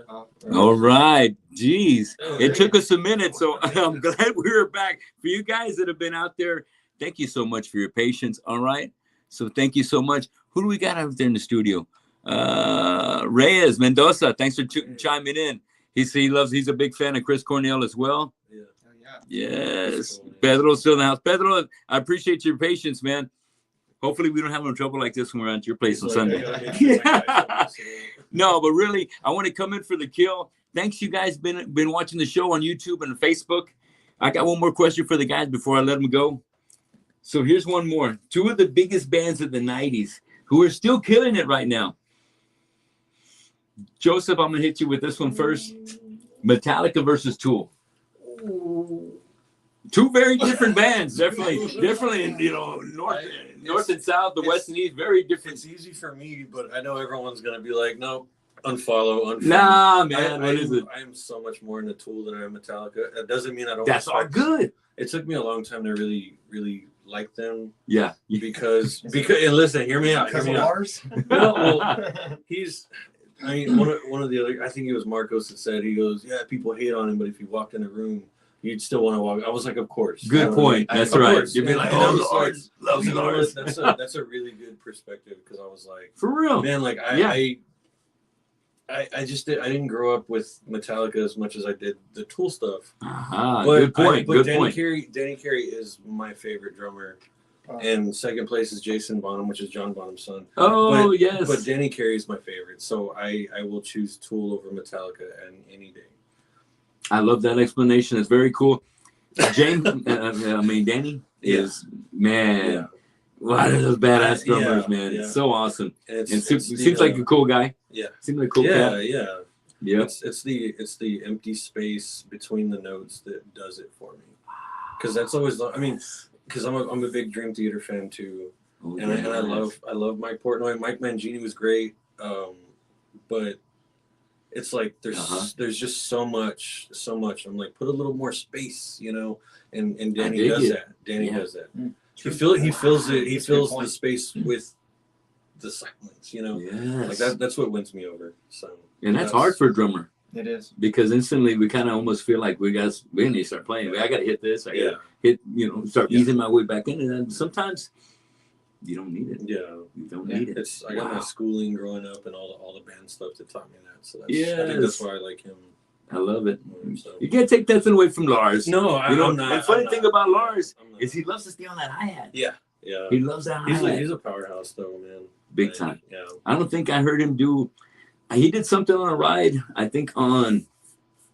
All right. Jeez. Oh, It took us a minute, so I'm glad we were back. For you guys that have been out there, thank you so much for your patience. All right. So thank you so much. Who do we got out there in the studio? Reyes Mendoza. Thanks for chiming in. He's a big fan of Chris Cornell as well. Yeah. Yes. Pedro's still in the house. Pedro, I appreciate your patience, man. Hopefully we don't have no trouble like this when we're out to your place on Sunday. No, but really, I want to come in for the kill. Thanks, you guys been watching the show on YouTube and Facebook. I got one more question for the guys before I let them go. So here's one more. Two of the biggest bands of the 90s who are still killing it right now. Joseph, I'm going to hit you with this one first. Metallica versus Tool. Two very different bands, definitely, you know, north and south, the west and east, very different. It's easy for me, but I know everyone's gonna be like, no, unfollow. Nah, man, what is it? I am so much more into Tool than I am Metallica. That doesn't mean I don't. That's all good. It took me a long time to really like them. Yeah, because and listen, hear me out. Because of ours. Well, I mean, one of the other, I think it was Marcos that said, he goes, yeah, people hate on him, but if you walked in a room, you'd still want to walk. I was like, of course. Good point. That's right. You'd be like, oh, Lars, love you, Lars. That's a really good perspective, because I was like, for real, man, like I didn't grow up with Metallica as much as I did the Tool stuff. Good point. Good Danny point. Danny Carey is my favorite drummer. And second place is Jason Bonham, which is John Bonham's son. Oh, yes. But Danny Carey is my favorite, so I will choose Tool over Metallica any day. I love that explanation. It's very cool. James, Danny is, man, Yeah. one of those badass drummers, Yeah, man. yeah. So awesome. And Seems like a cool guy. Yeah. Seems like a cool Yeah, guy. yeah. Yep. It's the empty space between the notes that does it for me. Because that's always, because I'm a big Dream Theater fan too, Oh, and I love Mike Portnoy. Mike Mangini was great, but it's like there's just so much. I'm like, put a little more space, you know, and Danny does that. Danny does that. He fills it. He fills the space with the silence, you know. Yes. Like that's what wins me over. So, and that's hard for a drummer. It is. Because instantly we kind of almost feel like we need to start playing. I got to hit this. I got to hit, start easing my way back in. And sometimes you don't need it. Yeah. You don't need it. I got my schooling growing up and all the band stuff that taught me that. So I think that's why I like him. I love it. So. You can't take nothing away from Lars. No, I'm not. The funny thing about Lars is he loves to stay on that hi-hat. Yeah. He loves that hi-hat. He's a powerhouse though, man. Big time. Yeah. I don't think I heard him do. He did something on a ride. I think on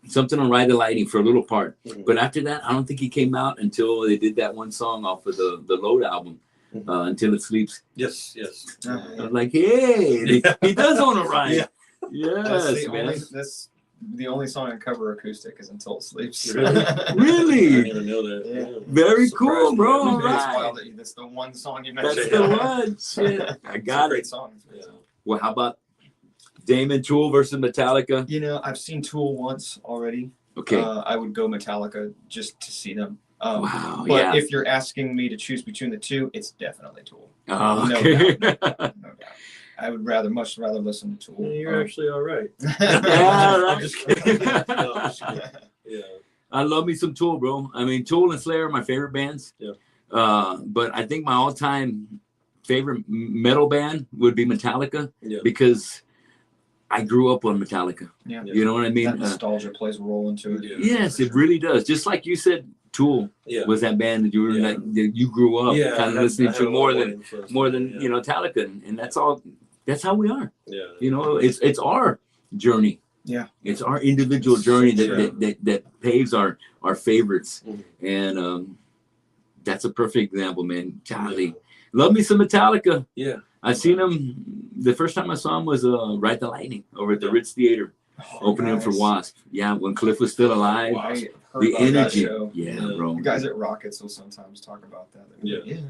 something on Ride the Lightning for a little part. Mm-hmm. But after that, I don't think he came out until they did that one song off of the Load album, Until It Sleeps. Yes. I was like, hey, he does own a ride. Yeah. Yes, the only song I cover acoustic is Until It Sleeps. Really? I didn't even know that. Yeah. Very cool, bro. All It's right. wild that that's the one song you That's mentioned. the one. Shit. I got Great it. song. Yeah. Well, how about Damon Tool versus Metallica? I've seen Tool once already. Okay. I would go Metallica just to see them. Wow. But Yeah. if you're asking me to choose between the two, it's definitely Tool. Oh, No okay. doubt. No doubt. I would much rather listen to Tool. You're actually all right. Yeah, right. I'm just kidding. No, I'm just kidding. Yeah. I love me some Tool, bro. I mean, Tool and Slayer are my favorite bands. Yeah. But I think my all-time favorite metal band would be Metallica. Yeah. Because I grew up on Metallica. Yeah. You know what I mean? That nostalgia plays a role into it. Yeah. Yes, it really does. Just like you said, Tool Yeah. was that band that you were Yeah. that you grew up Yeah, kind of I listening had to a more lot of than influence. you know, Metallica, and that's all. That's how we are. Yeah. You know, it's our journey. Yeah. It's our individual journey Sure. that paves our favorites, Mhm. and that's a perfect example, man. Charlie, love me some Metallica. Yeah. I seen them. The first time I saw him was Ride the Lightning over at the Ritz Theater, opening up for Wasp. Yeah, when Cliff was still alive. I heard The about that energy. show. Yeah, Yeah. bro. The guys at Rockets will sometimes talk about that. They're like, Yeah.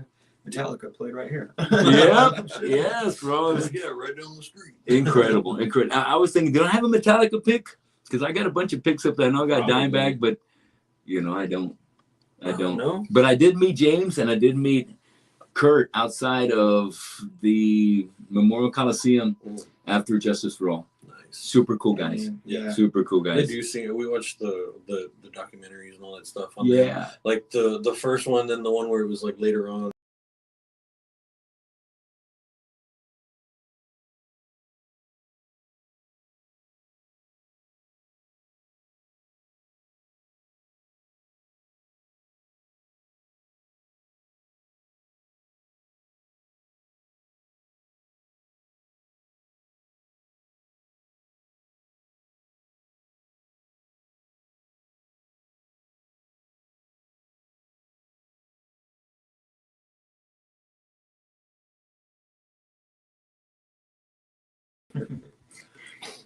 Metallica played right here. Yep. Yes, bro. It was Yeah, right down the street. incredible. I was thinking, did I have a Metallica pick? Because I got a bunch of picks up there. I know I got Probably. Dimebag, but I don't. No. But I did meet James and I did meet Kurt outside of the Memorial Coliseum after Justice for All. Nice. nice. Super cool guys. Yeah. Super cool They guys. do seem. We watched the documentaries and all that stuff on them. Yeah. Like the first one, then the one where it was like later on.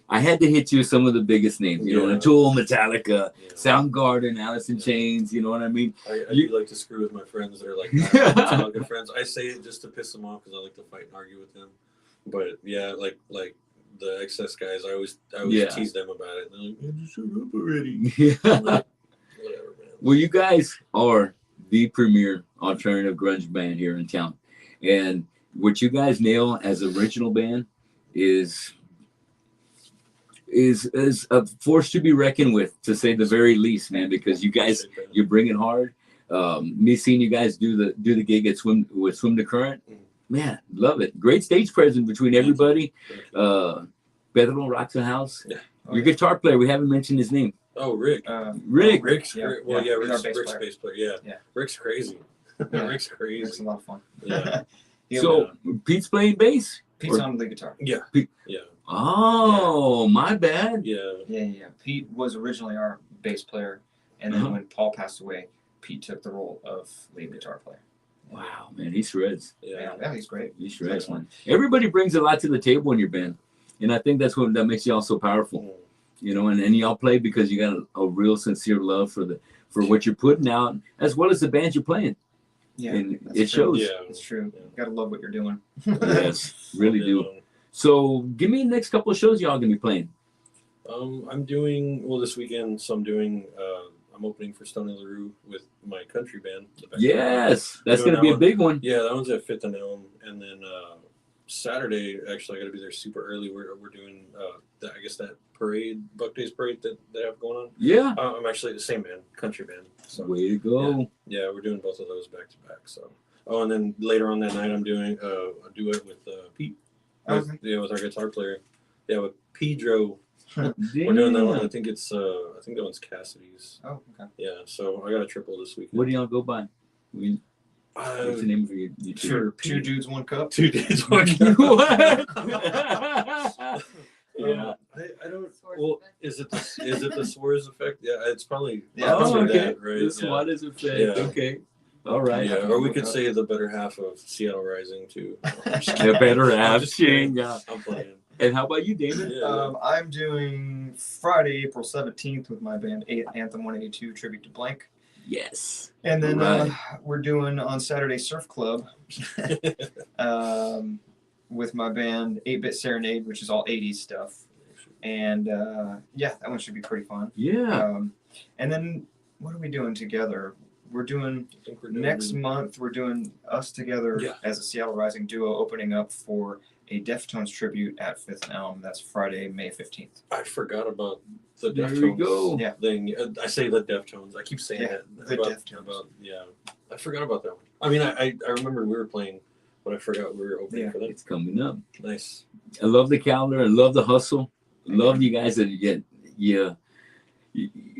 I had to hit you with some of the biggest names, you know, Yeah. Tool, Metallica, Yeah. Soundgarden, Alice in Chains, you know what I mean? I You- do like to screw with my friends that are like Metallica friends. I say it just to piss them off because I like to fight and argue with them. But yeah, like the excess guys, I always Yeah. tease them about it. And they're like, "Man, just shut up already." Yeah. I'm like, whatever, man. Well, you guys are the premier alternative grunge band here in town. And what you guys nail as original band is a force to be reckoned with, to say the very least, man, because you guys, Appreciate that. you bring it hard. Me seeing you guys do the gig at Swim the Current, man, love it. Great stage presence between everybody. Thank you. Pedro rocks the house. Yeah. Your guitar player, we haven't mentioned his name. Oh, Rick. Rick. Rick's yeah, well, yeah, he's our Rick's bass bass player. Yeah. Yeah. Rick's crazy. Yeah. Rick's It's crazy. a lot of fun. Yeah. Yeah, So Pete's playing bass. Pete's or- on the guitar. Yeah. Pete- Yeah. Oh, my bad. Yeah. Yeah. Pete was originally our bass player, and then Uh-huh. when Paul passed away, Pete took the role of lead guitar player. Wow, man, he shreds. Yeah. He's great. He shreds, man. Everybody brings a lot to the table in your band, and I think that's what that makes y'all so powerful. You know, and y'all play because you got a real sincere love for what you're putting out, as well as the bands you're playing. Yeah, And that's it true. shows. Yeah. It's true. Yeah. You gotta love what you're doing. Yes, really Yeah. do. So, give me the next couple of shows y'all gonna be playing. I'm doing this weekend. So I'm opening for Stony LaRue with my country band. the Back Yes, that's Doing gonna be that a one. big one. Yeah, that one's at Fifth and Elm, and then Saturday actually I got to be there super early. We're doing I guess that parade, Buck Days parade that they have going on. Yeah, I'm actually the same band, country band. So way to go. yeah, we're doing both of those back to back. So and then later on that night I'm doing a duet with Pete. Okay. With our guitar player. Yeah, with Pedro. We're doing that one. Damn. I think that one's Cassidy's. Oh, okay. Yeah, so I got a triple this weekend. What do y'all go by? What's the name of your two? Sure. Two dudes, one cup. 2 days. One What? Yeah, I don't. Well, is it the Suarez effect? Yeah, it's probably Yeah, Oh, probably okay. that, right? This yeah. one is a fake. Yeah. Okay. All right. Yeah, or we could say the better half of Seattle Rising too. The better I'm half. just kidding. Yeah. I'm playing. And how about you, David? Yeah. I'm doing Friday, April 17th with my band Anthem 182 Tribute to Blank. Yes. And then Right. we're doing on Saturday Surf Club with my band 8-Bit Serenade, which is all 80s stuff. And that one should be pretty fun. Yeah. And then what are we doing together? We're doing I think we're doing next month, we're doing us together Yeah. as a Seattle Rising duo, opening up for a Deftones tribute at Fifth and Elm. That's Friday, May 15th. I forgot about the There we Deftones go. Yeah. thing. I say the Deftones. I keep saying Yeah, it. the about, Deftones. About, I forgot about that one. I mean, I remember we were playing, but I forgot we were opening Yeah. for them. It's coming up. Nice. I love the calendar. I love the hustle. Love you guys that get. Yeah.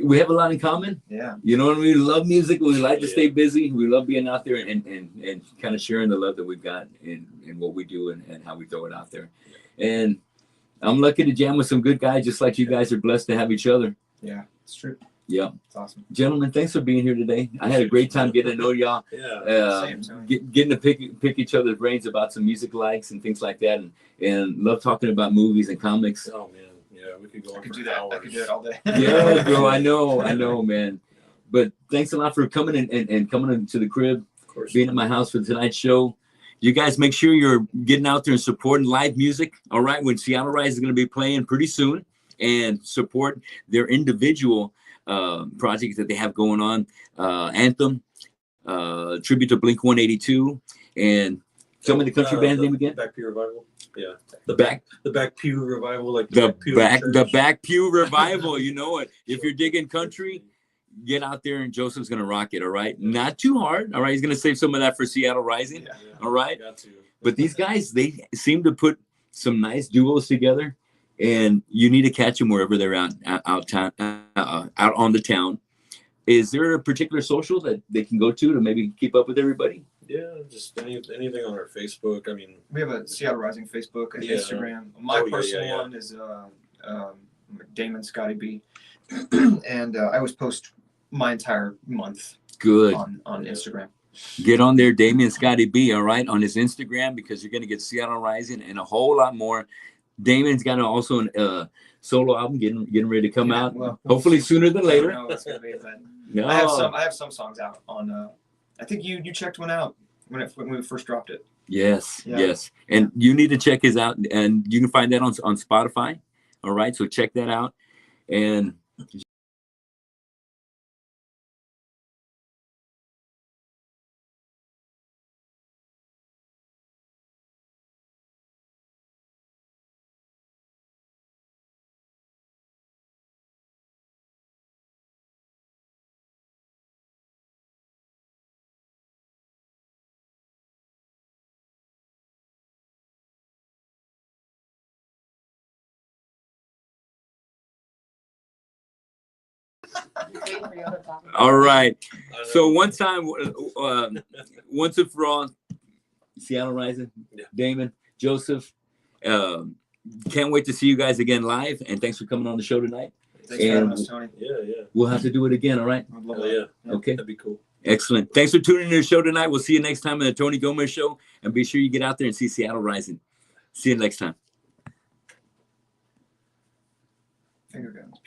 We have a lot in common. Yeah. You know what I mean? We love music. We like to Yeah. stay busy. We love being out there and kind of sharing the love that we've got in what we do and how we throw it out there. And I'm lucky to jam with some good guys, just like you guys are blessed to have each other. Yeah. It's true. Yeah. It's awesome. Gentlemen, thanks for being here today. I had a great time getting to know y'all. Yeah. Same, Tony. Getting to pick each other's brains about some music likes and things like that, and love talking about movies and comics. Oh man. Yeah, we could go I on could for do that. hours. I could do it all day. Yeah, bro, I know, man. But thanks a lot for coming and coming into the crib, Of course. being at my house for tonight's show. You guys make sure you're getting out there and supporting live music. All right, when Seattle Rise is going to be playing pretty soon, and support their individual projects that they have going on. Anthem, tribute to Blink 182, and Tell me the country band's name again. Back Pew Revival. Yeah. The back The Back Pew Revival, like the pew of the the church. back pew revival. You know it. If you're digging country, get out there and Joseph's gonna rock it. All right, not too hard. All right, he's gonna save some of that for Seattle Rising. Yeah. All right, Got to. but these guys, they seem to put some nice duos together, and you need to catch them wherever they're out on the town. Is there a particular social that they can go to maybe keep up with everybody? Yeah, just anything on our Facebook. I mean, We have a Seattle Rising Facebook and Yeah. Instagram. My Oh, yeah, personal yeah. one is Damon Scotty B, and I always post my entire month Good. on Instagram. Get on there, Damian Scotty B, all right, on his Instagram, because you're going to get Seattle Rising and a whole lot more. Damian's got also a solo album getting ready to come Yeah, out, well, hopefully sooner than later. I don't know what's gonna be, but No. I have some songs out on. I think you checked one out when we first dropped it. Yes, Yeah. yes. And you need to check his out, and you can find that on Spotify. All right, so check that out. And all right. So one time, once and for all, Seattle Rising, Yeah. Damon, Joseph, can't wait to see you guys again live. And thanks for coming on the show tonight. Thanks for having And- us, Tony. Yeah. We'll have to do it again. All right. I'd love Hell that. yeah. Okay. That'd be cool. Excellent. Thanks for tuning in to the show tonight. We'll see you next time on the Tony Gomez Show. And be sure you get out there and see Seattle Rising. See you next time. Finger guns.